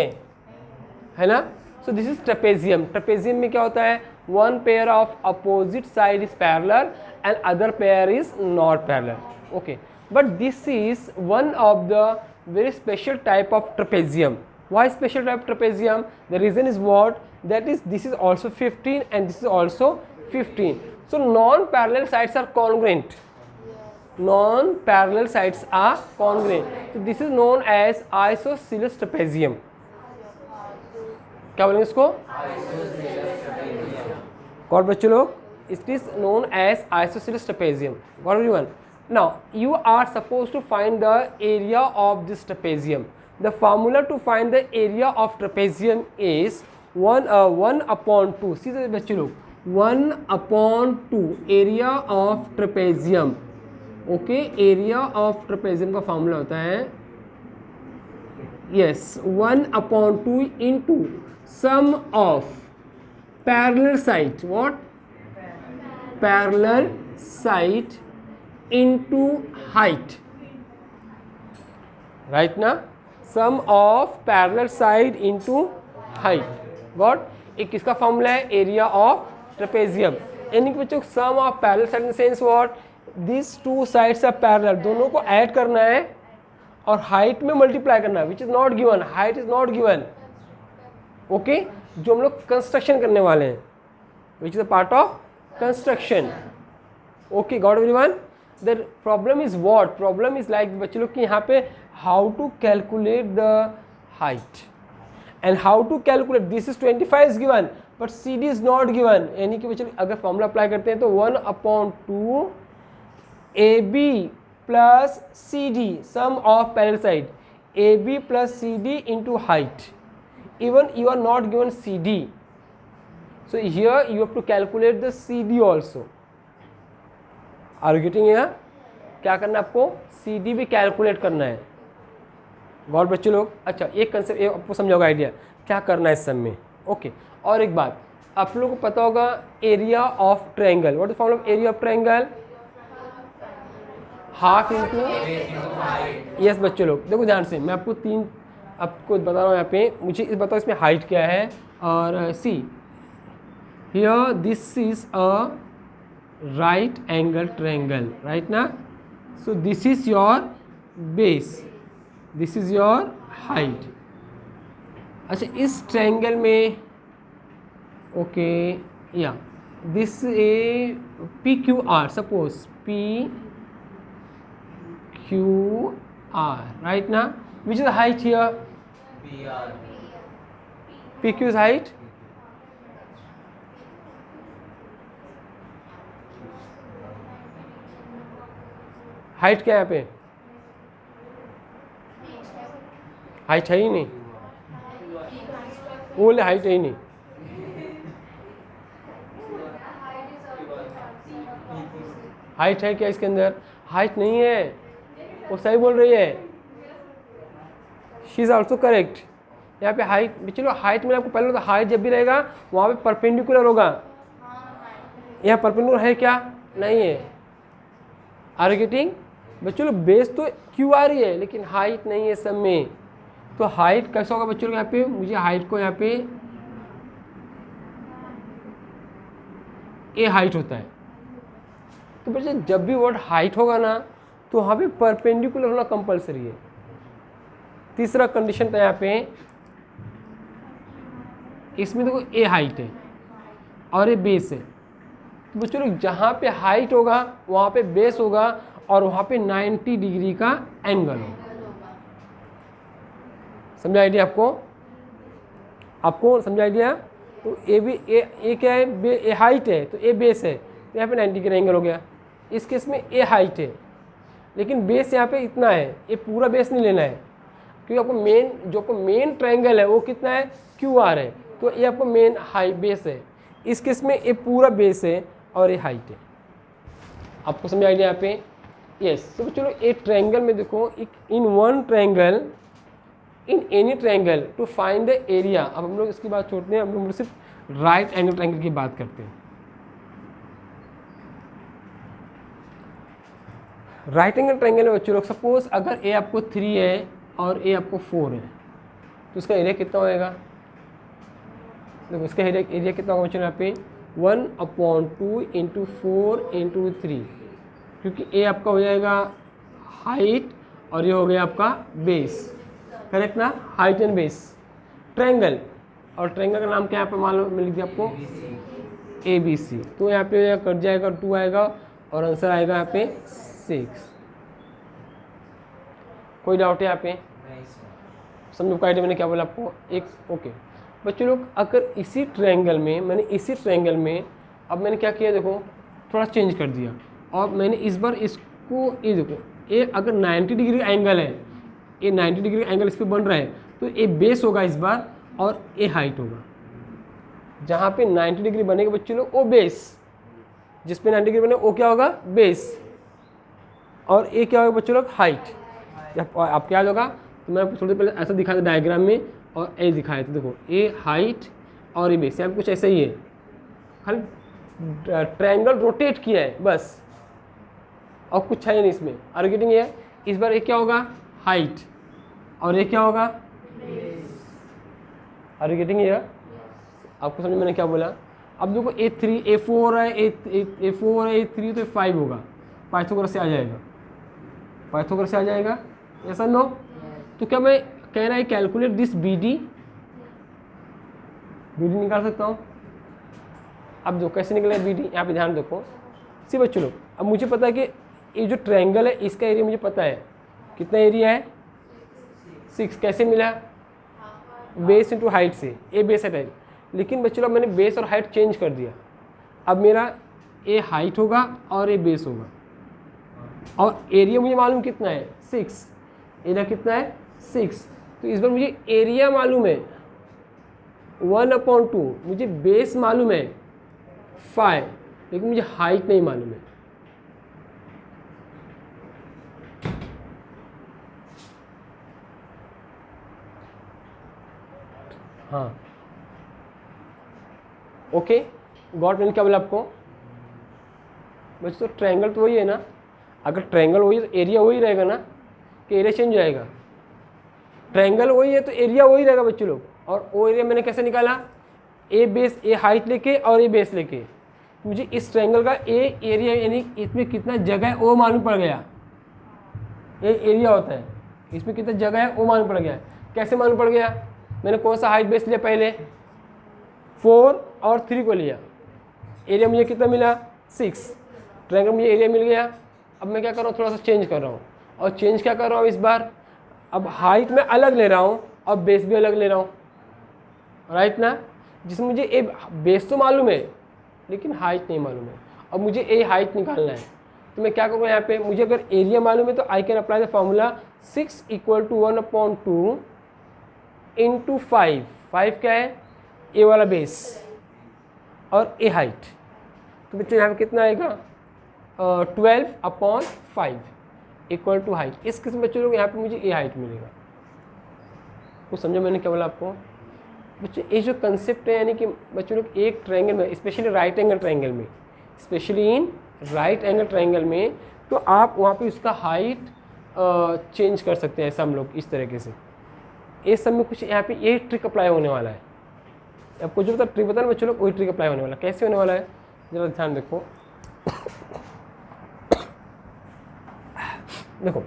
है ना। So this is trapezium. Trapezium में क्या होता है? One pair of opposite side is parallel and other pair is not parallel. Okay, but this is one of the very special type of trapezium. Why special type of trapezium? The reason is what? That is, this is also 15 and this is also 15. So non-parallel sides are congruent. Non-parallel sides are congruent. So this is known as isosceles trapezium. क्या बोलेंगे इसको? और बच्चों लोग, it is known as isosceles trapezium. Got everyone? Now you are supposed to find the area of this trapezium. The formula to find the area of trapezium is 1/2. See बच्चों लोग, 1/2 area of trapezium. Okay, area of trapezium का formula होता है, yes, 1/2 into sum of parallel side, what? Parallel side into height, right ना? Sum of parallel side into height, what? एक किसका formula है? Area of trapezium. यानी कि बच्चों sum of parallel side in sense what? This two sides are parallel, दोनों को add करना है और हाइट में मल्टीप्लाई करना है, which is not given, height is not given. Okay, जो हम लोग कंस्ट्रक्शन करने वाले हैं, which is a part of construction. Okay, got everyone? The problem is what? Problem is like बच्चे लोग कि यहाँ पे how to calculate the height and how to calculate this is 25 is given but CD is not given. यानी कि बच्चे अगर formula apply करते हैं तो 1/2 AB plus CD, sum of parallel side, AB plus CD into height. Even you are not given CD, so here you have to calculate the CD also. Are you getting here? क्या करना है आपको? CD भी calculate करना है। गौर बच्चों लोग, अच्छा एक कंसेप्ट आपको समझाओगा आइडिया क्या करना है इस सब में। ओके, और एक बात आप लोगों को पता होगा, area of triangle, what is formula of area of triangle? Half into, yes बच्चों लोग देखो ध्यान से, मैं आपको 3 आपको बता रहा हूँ यहाँ पे, मुझे इस बताओ इसमें हाइट क्या है। और see here this is a right angle triangle, right ना। So this is your base, this is your height. अच्छा इस ट्रायंगल में ओके या this A P Q R, suppose P Q R, right ना, which is the height here, P Q is height. Height क्या है यहाँ पे, हाइट है ही नहीं, वो बोले हाइट है ही नहीं। हाइट है क्या इसके अंदर, हाइट नहीं है, वो सही बोल रही है, शी इज ऑल्सो करेक्ट। यहाँ पे हाइट, चलो हाइट में आपको पहले तो हाइट जब भी रहेगा वहाँ पे परपेंडिकुलर होगा, यहाँ परपेंडिकुलर है क्या, नहीं है। आर गेटिंग बच्चों, बेस तो क्यू आ रही है लेकिन हाइट नहीं है सब में। तो हाइट कैसा होगा बच्चों, यहाँ पे मुझे हाइट को यहाँ पे ए हाइट होता है। तो बच्चे जब भी वर्ड हाइट होगा ना तो वहाँ पे परपेंडिकुलर होना कंपलसरी है। तीसरा कंडीशन था यहाँ पे, इसमें देखो ए हाइट है और ये बेस है। तो बच्चों लोग जहाँ पे हाइट होगा वहाँ पे बेस होगा और वहाँ पे 90 डिग्री का एंगल होगा। समझा आइडिया आपको, आपको समझा आइडिया। तो ए भी ए क्या है, ए हाइट है तो ए बेस है, तो यहाँ पे 90 डिग्री एंगल हो गया। इस केस में ए हाइट है लेकिन बेस यहाँ पे इतना है, ये पूरा बेस नहीं लेना है क्योंकि आपको मेन जो आपको मेन ट्रायंगल है वो कितना है, क्यू आर है, तो ये आपको मेन हाई बेस है। इस केस में ये पूरा बेस है और ये हाइट है। आपको समझ आइडिया यहाँ पे, यस। तो चलो एक ट्रायंगल में देखो, in one triangle, in any triangle to find the area. अब हम लोग इसकी बात छोड़ते हैं, हम लोग सिर्फ राइट एंगल ट्रायंगल की बात करते हैं। राइट एंगल ट्रायंगल में बच्चों लोग सपोज अगर ए आपको 3 है और ए आपको 4 है तो इसका एरिया कितना होएगा, देखो इसका एरिया कितना होगा बच्चों यहाँ पे 1/2 × 4 × 3, क्योंकि ए आपका हो जाएगा हाइट और ये हो गया आपका बेस, करेक्ट ना, हाइट एंड बेस ट्रायंगल। और ट्रायंगल का नाम क्या है यहाँ पे मालूम मिल गया आपको, ABC। तो यहाँ पे कट जाएगा 2 आएगा और आंसर आएगा यहाँ पे 6। कोई डाउट है यहाँ पे, समझो का आइडिया मैंने क्या बोला आपको एक, ओके। बच्चों लोग अगर इसी ट्रायंगल में अब मैंने क्या किया, देखो थोड़ा चेंज कर दिया और मैंने इस बार इसको ये देखो, ये अगर 90 डिग्री एंगल है, ये 90 डिग्री एंगल इस पर बन रहा है तो ये बेस होगा इस बार और ये हाइट होगा। जहाँ पे 90 डिग्री बनेगा बच्चों लोग वो बेस, जिस पे 90 डिग्री बने वो क्या होगा, बेस, और ये क्या होगा बच्चों लोग, हाइट। आप क्या होगा, तो मैं थोड़ी पहले ऐसा दिखाया था डायग्राम में और ए दिखाया था, देखो ए हाइट और ये बेस, यहाँ कुछ ऐसा ही है, खाली ट्रायंगल रोटेट किया है बस, और कुछ है नहीं इसमें। आर गेटिंग है, इस बार ये क्या होगा, हाइट, और ये क्या होगा, आर गेटिंग है। आपको समझ मैंने क्या बोला। अब देखो A3 A4 है, A4 है, A3 तो 5 होगा, पाइथागोरस से आ जाएगा, पाइथागोरस से आ जाएगा, ऐसा नो। तो क्या मैं कह रहा है कैलकुलेट दिस BD निकाल सकता हूँ। अब जो कैसे निकले BD, यहाँ पे ध्यान देखो सी बच्चों लोग। अब मुझे पता है कि ये जो ट्रायंगल है इसका एरिया मुझे पता है, कितना एरिया है, 6। कैसे मिला, बेस इंटू हाइट से, ए बेस है टाइप। लेकिन बच्चों लोग मैंने बेस और हाइट चेंज कर दिया, अब मेरा ए हाइट होगा और ए बेस होगा, और एरिया मुझे मालूम कितना है, 6। एरिया कितना है, 6। तो इस बार मुझे एरिया मालूम है 1/2, मुझे बेस मालूम है 5, लेकिन मुझे हाइट नहीं मालूम है। हाँ ओके गॉट। मैंने क्या बोला आपको बच्चों, तो ट्रायंगल तो वही है ना, अगर ट्रायंगल वही तो एरिया वही रहेगा ना, कि एरिया चेंज हो जाएगा, ट्रायंगल वही है तो एरिया वही रहेगा बच्चों लोग। और वो एरिया मैंने कैसे निकाला, ए बेस, ए हाइट लेके और ए बेस लेके। मुझे इस ट्रायंगल का ए एरिया यानी इसमें कितना जगह है वो मालूम पड़ गया। ए एरिया होता है, इसमें कितना जगह है वो मालूम पड़ गया। कैसे मालूम पड़ गया, मैंने कौन सा हाइट बेस लिया पहले, 4 और 3 को लिया। एरिया मुझे कितना मिला, 6। ट्रायंगल मुझे एरिया मिल गया। अब मैं क्या कर रहा हूँ, थोड़ा सा चेंज कर रहा हूँ। और चेंज क्या कर रहा हूँ इस बार, अब हाइट में अलग ले रहा हूँ और बेस भी अलग ले रहा हूँ, राइट ना। जिसमें मुझे ए बेस तो मालूम है लेकिन हाइट नहीं मालूम है। अब मुझे ए हाइट निकालना है तो मैं क्या करूँगा, यहाँ पे मुझे अगर एरिया मालूम है तो I can apply the formula 6 = 1/2 into 5। 5 क्या है, ए वाला बेस और ए हाइट। तो बच्चों यहाँ पे कितना आएगा, 12/5 इक्वल टू हाइट। इस किस्म बच्चों लोग यहाँ पे मुझे ए हाइट मिलेगा। कुछ समझो मैंने क्या बोला आपको बच्चों। ये जो कंसेप्ट है यानी कि बच्चों लोग एक ट्रायंगल में, स्पेशली राइट एंगल ट्रायंगल में, specially in right angle triangle में, तो आप वहाँ पे उसका हाइट चेंज कर सकते हैं। ऐसा हम लोग इस तरीके से ये सब में कुछ यहाँ पे ये ट्रिक अप्लाई होने वाला है। आपको जो ट्रिक बता ना बच्चों लोग, वही ट्रिक अप्लाई होने वाला है। कैसे होने वाला है जरा ध्यान देखो। देखो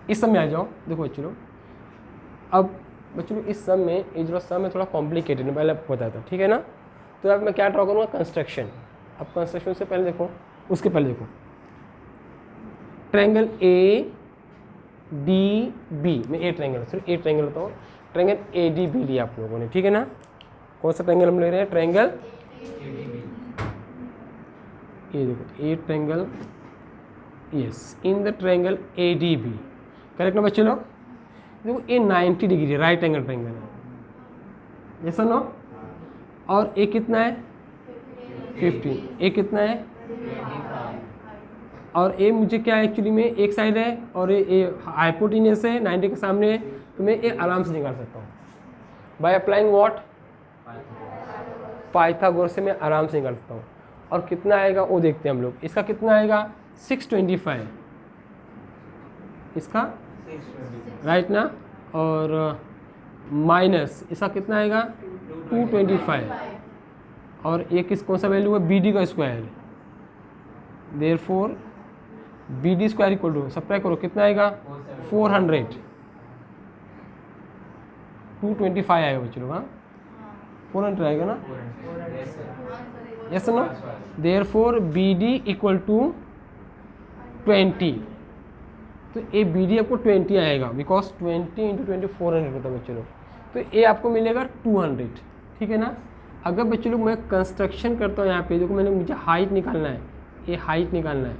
इस सब में आ जाओ। देखो बच्चों लोग, अब बच्चों लोग इस सब में ये जो सम है थोड़ा कॉम्प्लिकेटेड है, पहले आपको बताया था, ठीक है ना। तो अब मैं क्या ड्रॉ करूँगा, कंस्ट्रक्शन। अब कंस्ट्रक्शन से पहले देखो, उसके पहले देखो ट्रायंगल ए डी बी में, ए ट्रायंगल, सिर्फ ए ट्रायंगल बताओ, ट्रायंगल ए डी बी लिया आप लोगों ने, ठीक है ना। कौन सा ट्रायंगल हम ले रहे हैं, ट्रायंगल ये देखो, a triangle, yes, in the triangle A D B, correct ना बच्चों लोग। देखो ये 90 डिग्री है, राइट एंगल ट्रायंगल है, ऐसा ना। और ए कितना है, 15। ए कितना है, और ए मुझे क्या है एक्चुअली में एक साइड है और ये हाइपोटेन्यूस है 90 के सामने है, तो मैं ये आराम से निकाल सकता हूँ बाय अप्लाइंग व्हाट, पाइथागोरस से मैं आराम से निकाल सकता हूँ। और कितना आएगा वो देखते हैं हम लोग। इसका कितना आएगा 625, इसका राइट ना, और माइनस इसका कितना आएगा 225, और ये किस कौन सा वैल्यू है, बी डी का square. Therefore B D square equal to, subtract करो कितना आएगा 400, 225 आएगा बच्चों लोग, हाँ 400 आएगा ना, yes no. Therefore B D equal to 20, तो ए बी डी आपको 20 आएगा, बिकॉज 20 × 20 400 होता है बच्चों लोग। तो ये आपको मिलेगा 200, ठीक है ना। अगर बच्चों लोग मैं कंस्ट्रक्शन करता हूँ यहाँ पे, देखो मैंने मुझे हाइट निकालना है, ये हाइट निकालना है,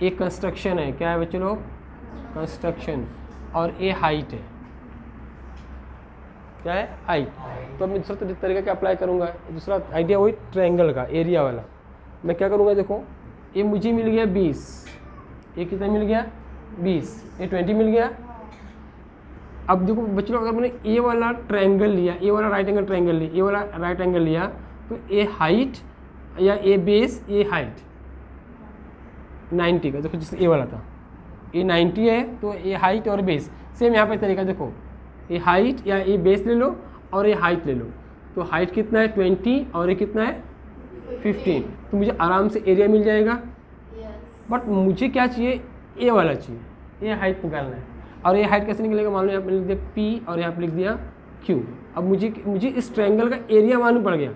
ये कंस्ट्रक्शन है, क्या है बच्चों लोग, कंस्ट्रक्शन, और ये हाइट है, क्या है, हाइट। तो अब मैं दूसरा तरीका क्या अप्लाई करूँगा, दूसरा आइडिया वही ट्रायंगल का एरिया वाला। मैं क्या करूँगा, देखो ये मुझे मिल गया 20, ये कितना मिल गया 20, ये 20 मिल गया। अब देखो बच्चों लोग, अगर मैंने ए वाला ट्रायंगल लिया, ए वाला राइट एंगल ट्रायंगल लिया, ए वाला राइट एंगल लिया, तो ए हाइट या ए बेस, ए हाइट 90 का, देखो जैसे ए वाला था, ए 90 है तो ए हाइट और बेस सेम यहाँ पे तरीका। देखो ये हाइट या ये बेस ले लो और ये हाइट ले लो, तो हाइट कितना है 20 और ये कितना है 15, तो मुझे आराम से एरिया मिल जाएगा। बट मुझे क्या चाहिए, ए वाला चाहिए, ये हाइट निकालना है। और ये हाइट कैसे निकलेगा, मान लो यहाँ पे लिख दिया P और यहाँ पे लिख दिया Q। अब मुझे इस ट्रायंगल का एरिया मालूम पड़ गया।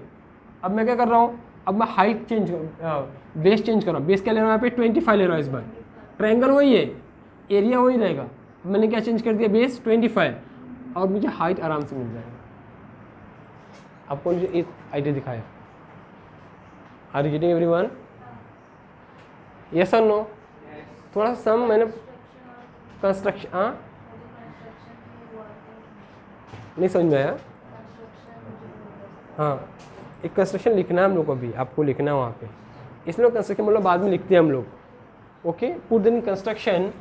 अब मैं क्या कर रहा हूँ, अब मैं हाइट चेंज कर, बेस चेंज कर रहा हूँ। बेस क्या ले रहा हूँ यहाँ पे 25 ले रहा हूँ इस बार। ट्रायंगल वही है, एरिया वही रहेगा, मैंने क्या चेंज कर दिया, बेस 25, और मुझे हाइट आराम से मिल जाएगा। आपको मुझे एक आइडिया दिखाया। Are you getting everyone, yes और नो। थोड़ा सा सम मैंने कंस्ट्रक्शन, हाँ नहीं समझ में आया। हाँ एक कंस्ट्रक्शन लिखना है हम लोग को, अभी आपको लिखना है वहाँ पे, इसलिए कंस्ट्रक्शन मतलब बाद में लिखते हैं हम लोग। Okay, put in construction.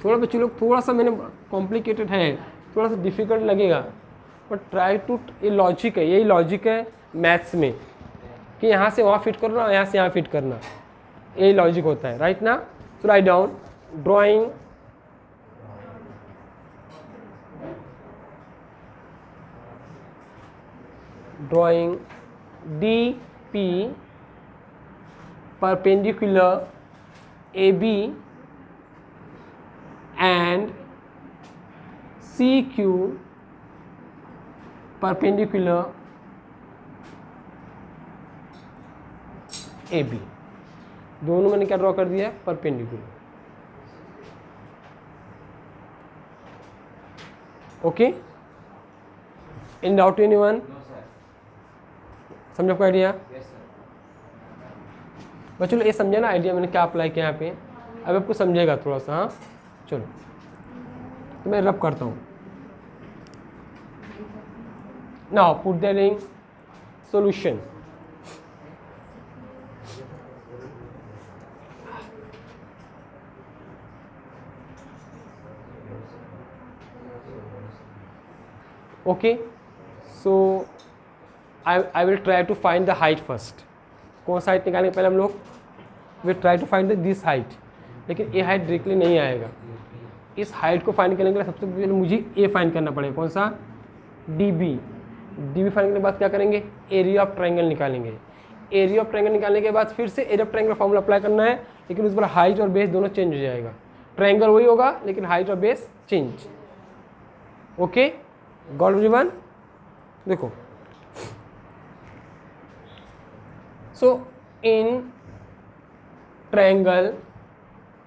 थोड़ा बच्चों लोग, थोड़ा सा मैंने कॉम्प्लिकेटेड है, थोड़ा सा डिफिकल्ट लगेगा, बट ट्राई टू, ये लॉजिक है, यही लॉजिक है मैथ्स में कि यहाँ से वहाँ फिट करना और यहाँ से यहाँ फिट करना, यही लॉजिक होता है, राइट ना। So write down drawing drawing DP perpendicular AB and CQ perpendicular AB। दोनों मैंने क्या ड्रॉ कर दिया? Perpendicular. Okay, in doubt anyone? समझो आपका आइडिया? बस चलो ये समझे ना आइडिया मैंने क्या अप्लाई किया यहाँ पे। अब आपको समझेगा थोड़ा सा। हाँ चलो, तो मैं रब करता हूँ। Now put that in solution. Okay, so I will try to find the height first. कौन सा हाइट निकालेंगे पहले हम लोग? We try to find this height, लेकिन ये हाइट डायरेक्टली नहीं आएगा। इस हाइट को फाइंड करने के लिए सबसे पहले मुझे ए फाइंड करना पड़ेगा। कौन सा? D B. D B find करने के बाद क्या करेंगे? एरिया ऑफ ट्रायंगल निकालेंगे। एरिया ऑफ ट्रायंगल निकालने के बाद फिर से area of triangle formula apply करना है, लेकिन उस पर हाइट और बेस दोनों चेंज हो जाएगा। ट्रायंगल वही होगा लेकिन हाइट और base change. Okay, got everyone? देखो, so in triangle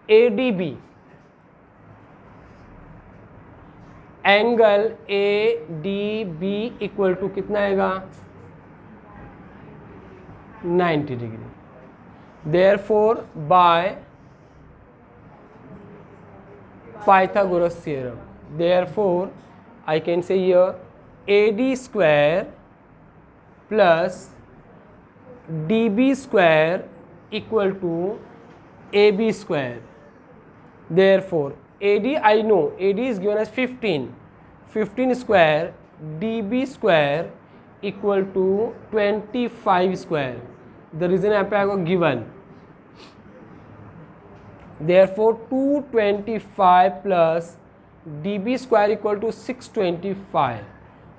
ADB, angle ADB equal to कितना आएगा? 90 degree. Therefore by Pythagoras theorem, therefore I can say here AD square plus DB square equal to AB square. Therefore AD, I know AD is given as 15 square, DB square equal to 25 square. The reason यहाँ पे आएगा given. Therefore 225 plus dB square equal to 625.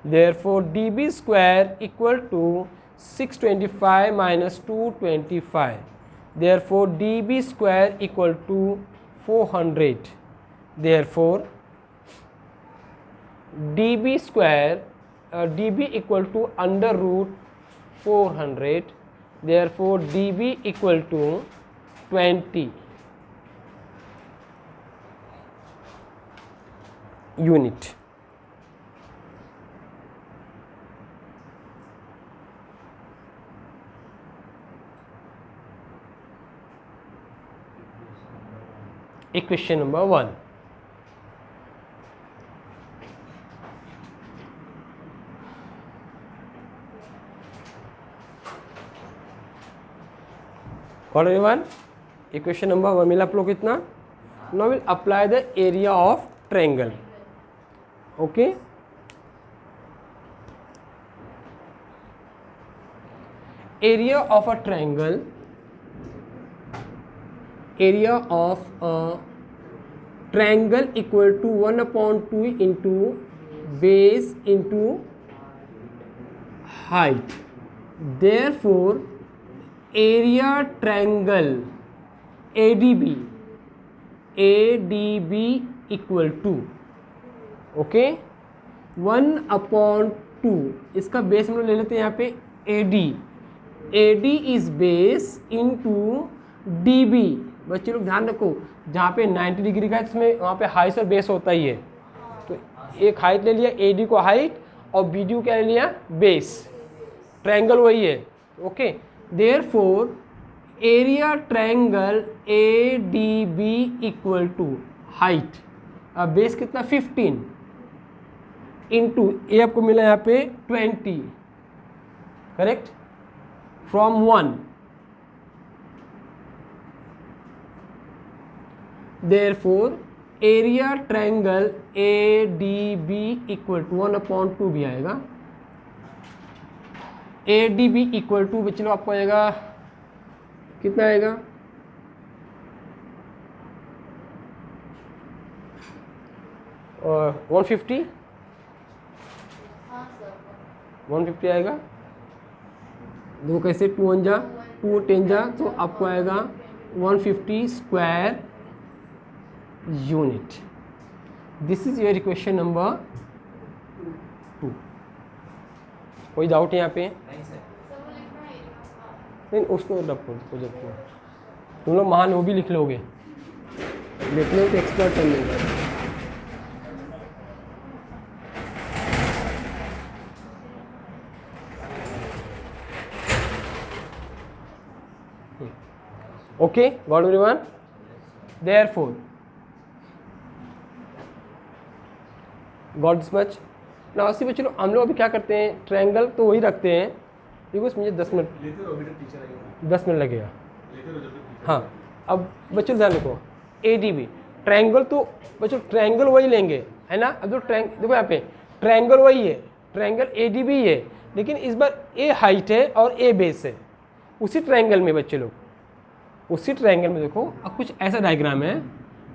Therefore dB square equal to 625 minus 225. Therefore dB square equal to 400. Therefore dB square dB equal to under root 400. Therefore dB equal to 20 unit. Equation number 1. Got everyone? Equation number 1 मिला आप लोग कितना? Now we'll apply the area of triangle. Okay, area of a triangle, area of a triangle equal to 1/2 into base into height. Therefore area triangle ADB equal to, okay, 1/2। इसका base हम लोग ले लेते हैं यहाँ पे AD is base into DB। बच्चे लोग ध्यान रखो, जहाँ पे 90 डिग्री का है इसमें वहाँ पे हाइट और बेस होता ही है। तो एक हाइट ले लिया, AD को हाइट, और BD को क्या ले लिया? बेस। ट्रायंगल वही है। Okay, therefore area triangle ADB equal to height, अब बेस कितना? 15 इंटू ए आपको मिला यहाँ पे 20, correct, from 1। Therefore area triangle ADB equal to 1/2 भी आएगा। ADB इक्वल टू बच्चों आपको आएगा कितना आएगा? 150 आएगा। देखो कैसे 2 1 जा 2 10 जा, तो आपको आएगा 150 square unit. This is your equation number 2। कोई डाउट है यहाँ पे? नहीं, उसको रखो, तुम लोग महान वो भी लिख लोगे, लिख लो तो एक्सपर्ट कर लेंगे। Okay, got everyone? Therefore got this much. ना उसी में चलो हम लोग अभी क्या करते हैं, ट्रायंगल तो वही रखते हैं, बिकॉज मुझे 10 मिनट लगेगा। हाँ, अब बच्चों ध्यान रखो, ADB ट्रायंगल, तो बच्चों ट्रायंगल वही लेंगे, है ना। अब जो देखो यहाँ पे ट्रायंगल वही है, ट्रायंगल ADB है, लेकिन इस बार A हाइट है और A बेस है। उसी ट्रायंगल में बच्चे लोग, उसी ट्रायंगल में देखो, अब कुछ ऐसा डायग्राम है।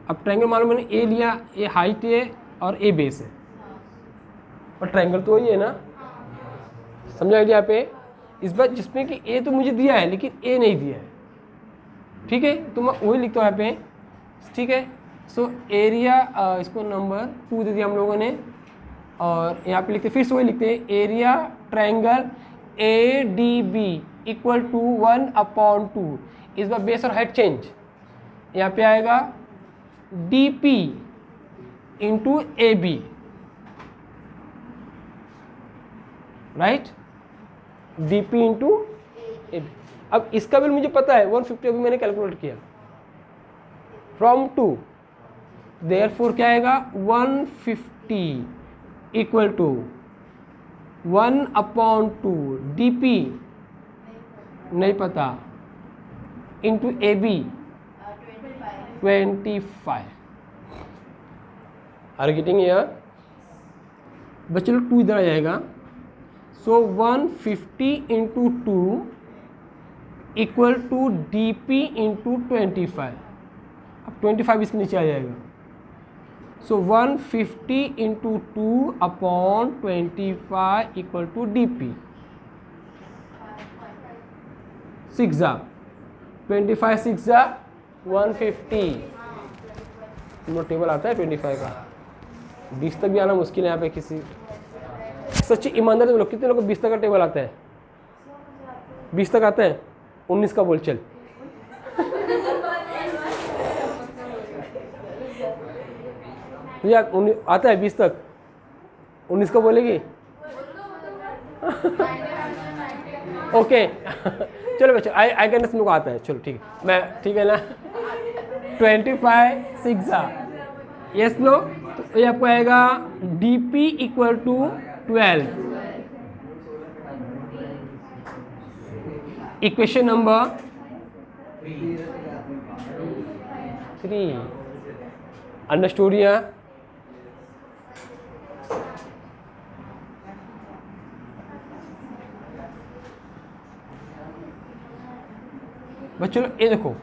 अब ट्रायंगल मालूम मैंने A लिया, A हाइट है और A बेस है, और ट्रायंगल तो वही है ना, समझा आइडिया पे। इस बार जिसमें कि A तो मुझे दिया है लेकिन A नहीं दिया है, ठीक है, तो मैं वही लिखता हूँ यहाँ पे, ठीक है। सो एरिया, इसको नंबर 2 दे दिया हम लोगों ने, और यहाँ पे लिखते फिर से वही लिखते हैं, area triangle ADB equal to 1/2। इस बार बेस और हाइट चेंज, यहाँ पे आएगा DP into AB, right, DP into AB। अब इसका बिल मुझे पता है 150, अभी मैंने कैलकुलेट किया फ्रॉम 2, देयरफॉर क्या आएगा 150 इक्वल टू 1/2 DP नहीं पता into AB 25। Are getting here? बच्चे लोग 2 इधर आ जाएगा, so 150 into 2 equal to DP into 25। अब 25 इसके नीचे आ जाएगा, so 150 into 2/25 equal to DP। 6 जा 25, 6 जा 150। टेबल आता है 25 का, 20 तक भी आना मुश्किल है यहाँ पे किसी सच्ची ईमानदार लोग। कितने लोग को 20 तक का टेबल आता है? 20 तक आता है? 19 का बोल चल। या आता है 20 तक, 19 का बोलेगी? ओके चलो बच्चों, आई कैन को आता है, चलो ठीक है, मैं ठीक है ना। 25 6 यस नो, तो ये आपको आएगा DP equal to 12। Equation number 3 understood या? बच्चों ये देखो,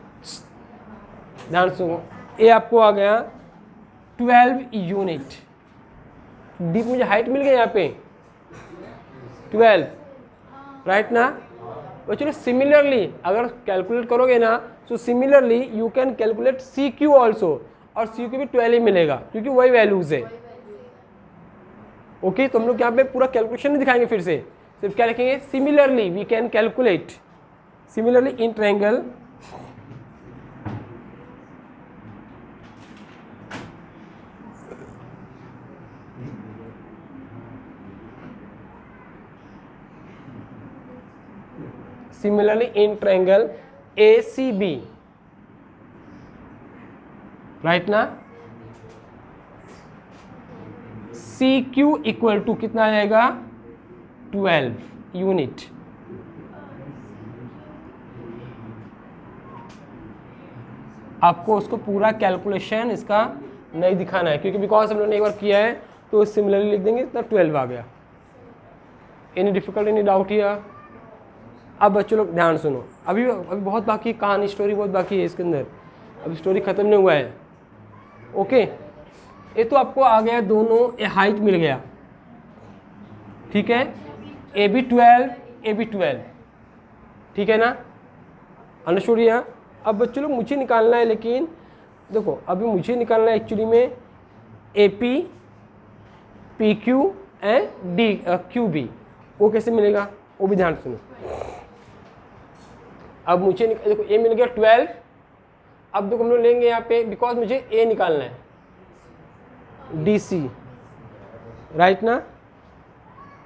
ध्यान सुनो, ये आपको आ गया 12 यूनिट। डी मुझे हाइट मिल गया यहाँ पे 12, राइट ना। बच्चों सिमिलरली अगर कैलकुलेट करोगे ना, तो similarly you can calculate CQ also, और CQ भी 12 ही मिलेगा क्योंकि वही वैल्यूज है। ओके, तो हम लोग यहाँ पे पूरा कैलकुलेशन नहीं दिखाएंगे, फिर से सिर्फ क्या लिखेंगे, similarly we can calculate, similarly in triangle similarly in triangle ACB, right ना। CQ इक्वल टू कितना आ जाएगा 12 यूनिट। आपको उसको पूरा कैलकुलेशन इसका नहीं दिखाना है, क्योंकि बिकॉज हम लोगों ने एक बार किया है, तो सिमिलरली लिख देंगे, इतना 12 आ गया। Any difficult, any doubt here? अब बच्चों लोग ध्यान सुनो, अभी बहुत बाकी कहानी, स्टोरी बहुत बाकी है इसके अंदर, अभी स्टोरी खत्म नहीं हुआ है। ओके, ये तो आपको आ गया दोनों, ये हाइट मिल गया, ठीक है, AB 12 AB 12, ठीक है ना, अंडरस्टूड। यहाँ अब बच्चों लोग मुझे निकालना है, लेकिन देखो अभी मुझे निकालना है एक्चुअली में A P P Q and D Q B. वो कैसे मिलेगा वो भी ध्यान सुनो। अब मुझे देखो ए मिल गया 12। अब देखो हम लोग लेंगे यहाँ पे, बिकॉज मुझे ए निकालना है डी सी, राइट ना।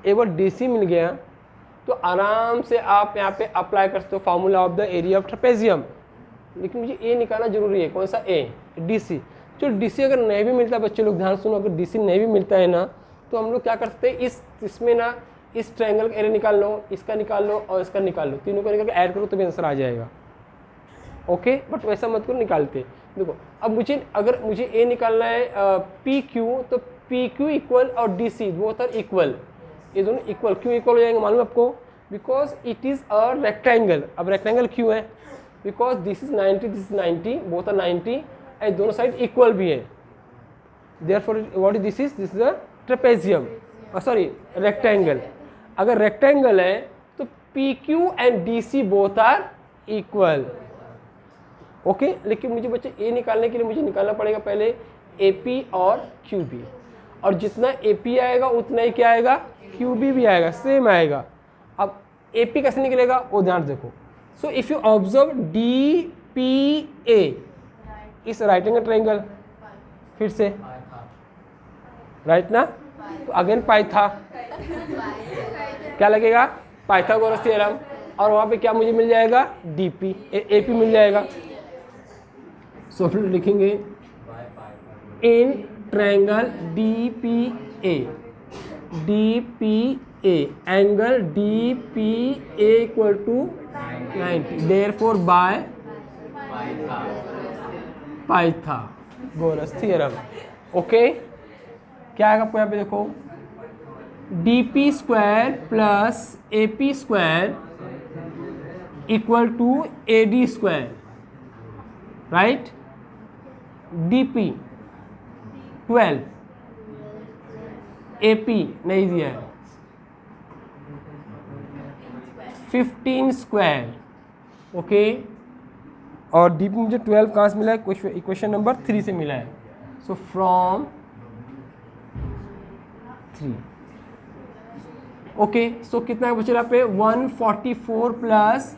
एक बार डी सी मिल गया तो आराम से आप यहाँ पे अप्लाई कर सकते हो formula of the area of trapezium. लेकिन मुझे ए निकालना जरूरी है, कौन सा ए, डी सी। चलो डी सी अगर नहीं भी मिलता, बच्चे लोग ध्यान सुनो, अगर डी सी नहीं भी मिलता है ना, तो हम लोग क्या कर सकते हैं, इसमें ना इस ट्रायंगल का एरिया निकाल लो, इसका निकाल लो और इसका निकाल लो, तीनों को निकाल के ऐड करो तो भी आंसर आ जाएगा। ओके, बट वैसा मत करो, निकालते। देखो अब अगर मुझे ए निकालना है पी क्यू, तो पी क्यू इक्वल और D C both are equal, ये दोनों इक्वल। क्यों इक्वल हो जाएंगे मालूम आपको, because it is a rectangle. अब रेक्टेंगल क्यों है, because this is 90, this is 90, both are 90 and दोनों साइड इक्वल भी है। Therefore what is this is a trapezium, sorry rectangle. अगर रेक्टेंगल है तो P Q and D C both are equal. Okay, लेकिन मुझे बच्चे ए निकालने के लिए मुझे निकालना पड़ेगा पहले ए पी और क्यू बी, और जितना ए पी आएगा उतना ही क्या आएगा, क्यू बी भी आएगा, सेम आएगा। अब ए पी कैसे निकलेगा वो ध्यान देखो। So if you observe D P ए इस राइट एंगल ट्रायंगल, फिर से राइट ना, तो अगेन पाइथा क्या लगेगा, पाइथागोरस थ्योरम, और वहाँ पे क्या मुझे मिल जाएगा, डी पी ए पी मिल जाएगा। सो फिर लिखेंगे in triangle D P A angle D P A equal to 90, therefore by Pythagoras theorem. Okay, क्या आएगा आपको यहाँ पे देखो, D P square plus A P square equal to A D square, right. D P 12, A P नहीं दिया है 15 square, okay. और डी पी मुझे 12 कहाँ से मिला है, इक्वेशन नंबर 3 से मिला है। So from 3, okay. सो कितना बचा यहाँ पे 144 plus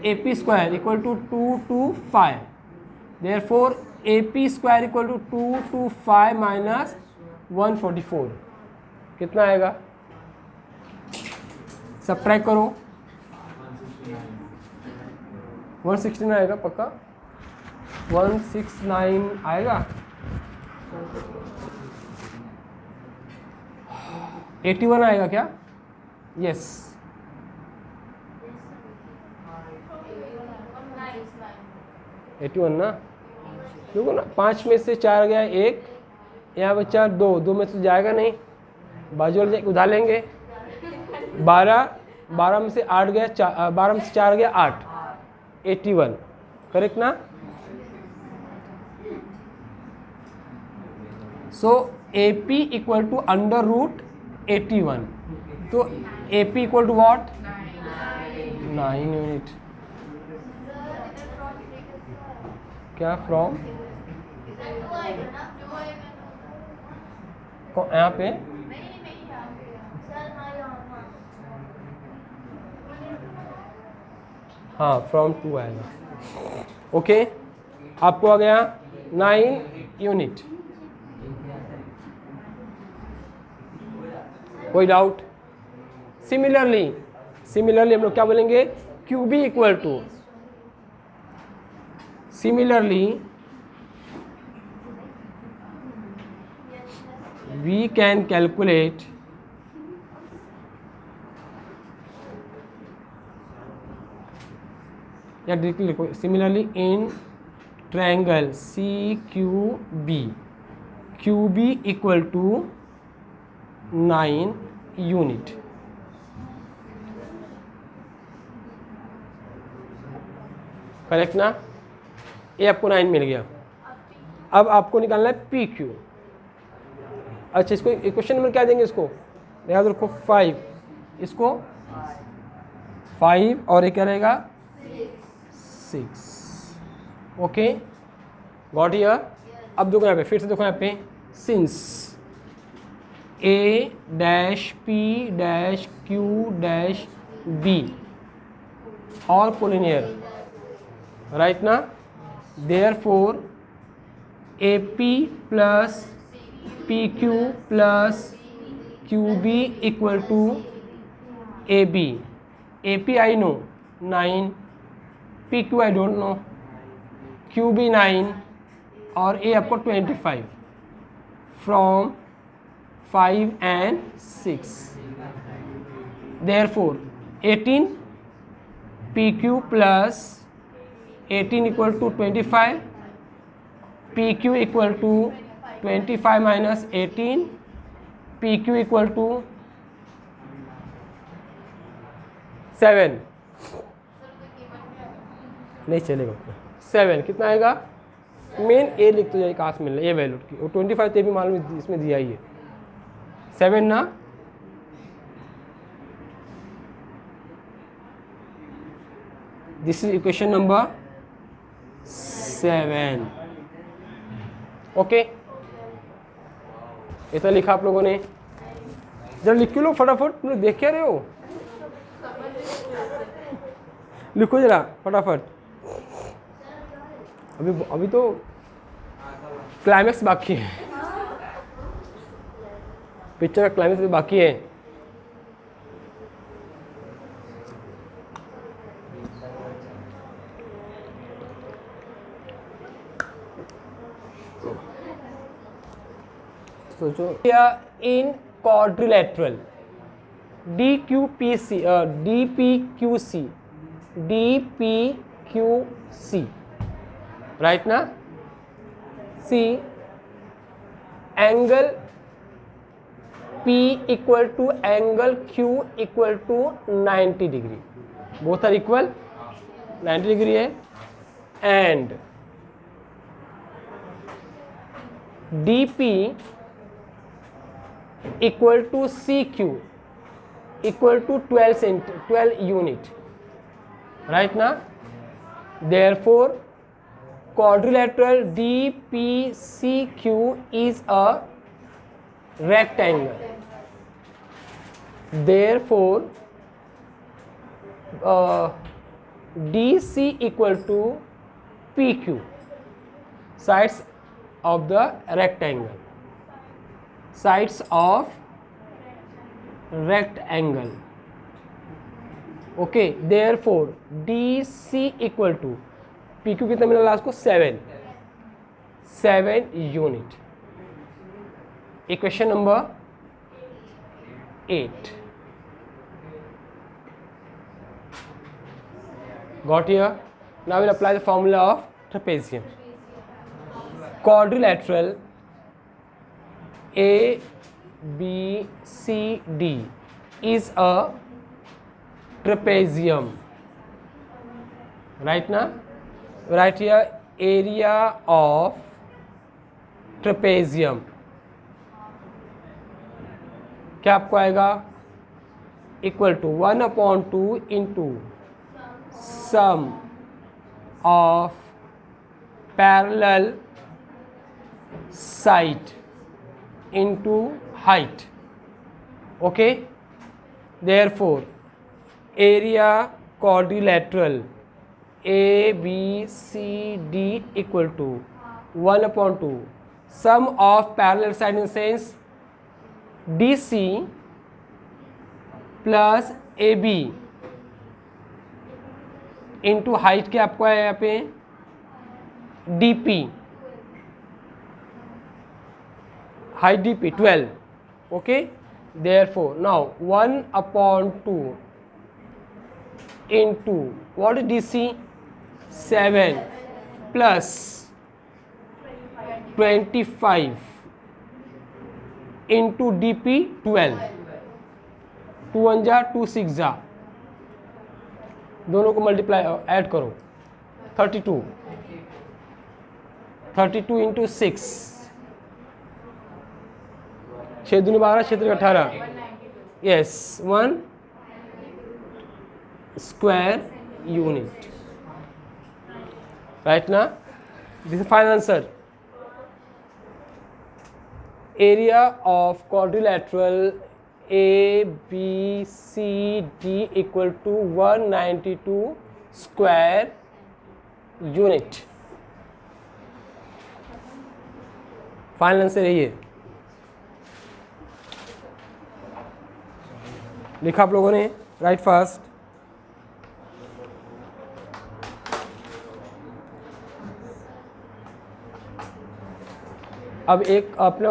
A P square equal to 225, therefore A P square equal to 225 minus 144 कितना आएगा, सब्ट्रैक्ट करो, 169 आएगा पक्का, 169 आएगा, 81 आएगा क्या, यस 81 ना। देखो ना 5 में से 4 गया 1, यहाँ बचा 2 में से जाएगा नहीं, बाजू वाले उधार लेंगे। 12 में से 8 गया, 12 में से 4 गया 8, 81 करेक्ट ना। So A P equal to under root 81, तो A P equal to what 9 unit. क्या फ्रॉम यहाँ पे हाँ फ्रॉम 2 आएगा, ओके। आपको आ गया 9 यूनिट। कोई डाउट? सिमिलरली हम लोग क्या बोलेंगे, Q B equal to, similarly we can calculate या डायरेक्टली लिखो, similarly in triangle C Q B equal to 9 unit. Correct ना, ये आपको 9 मिल गया। अब आपको निकालना है पी क्यू। अच्छा, इसको इक्वेशन नंबर क्या देंगे, इसको याद रखो 5, इसको 5 और ये क्या रहेगा 6। Okay got here. अब देखो यहाँ पे फिर से देखो यहाँ पे since A dash P dash Q dash B और कोलिनियर राइट ना, therefore AP plus PQ plus QB equal to AB। AP I know 9, PQ I don't know, QB 9 और A आपको 25 from 5 and 6। Therefore 18 PQ plus 18 equal to 25, PQ equal to 25 minus 18, PQ equal to 7। नहीं चलेगा उतना, 7 कितना आएगा, main ए लिख तो जाए कहाँ से मिल रहा है ये वैल्यू की, और 25 तो भी मालूम इसमें दिया ही है 7 ना। This is equation number 7। Okay इतना लिखा आप लोगों ने, जरा लिख लो फटाफट, तुम लोग देख क्या रहे हो, लिखो जरा फटाफट। अभी तो क्लाइमैक्स बाकी है, पिक्चर का क्लाइमैक्स भी बाकी है। सोचो इन क्वाड्रिलेटरल DPQC राइट ना, see angle P equal to angle Q equal to 90 degree, both are equal 90 degree है, and DP equal to CQ equal to 12 unit right ना, therefore quadrilateral DPCQ is a rectangle, therefore DC equal to PQ, sides of the rectangle, sides of rectangle। okay, therefore DC equal to PQ कितना मिला last को 7 unit. Equation number 8 got here. Now will apply the formula of trapezium. Quadrilateral ABCD is a trapezium right ना, right here area of trapezium क्या आपको आएगा, equal to 1/2 into sum of parallel side into height. Okay, therefore area quadrilateral ABCD equal to 1/2 sum of parallel side in sense DC plus AB into height क्या आपको है यहाँ पे DP, height DP 12। okay, therefore now 1/2 into what is DC 7 plus 25 into DP 12, 2 1 जा 2 6 जा, दोनों को multiply add करो 32 इंटू 6, 6 दूनी 12, 6 3 18, yes 1 square unit. Right now, this is final answer. Area of quadrilateral ABCD equal to 192 square unit. Final answer यही है, लिखा आप लोगों ने, राइट फास्ट। अब एक अपने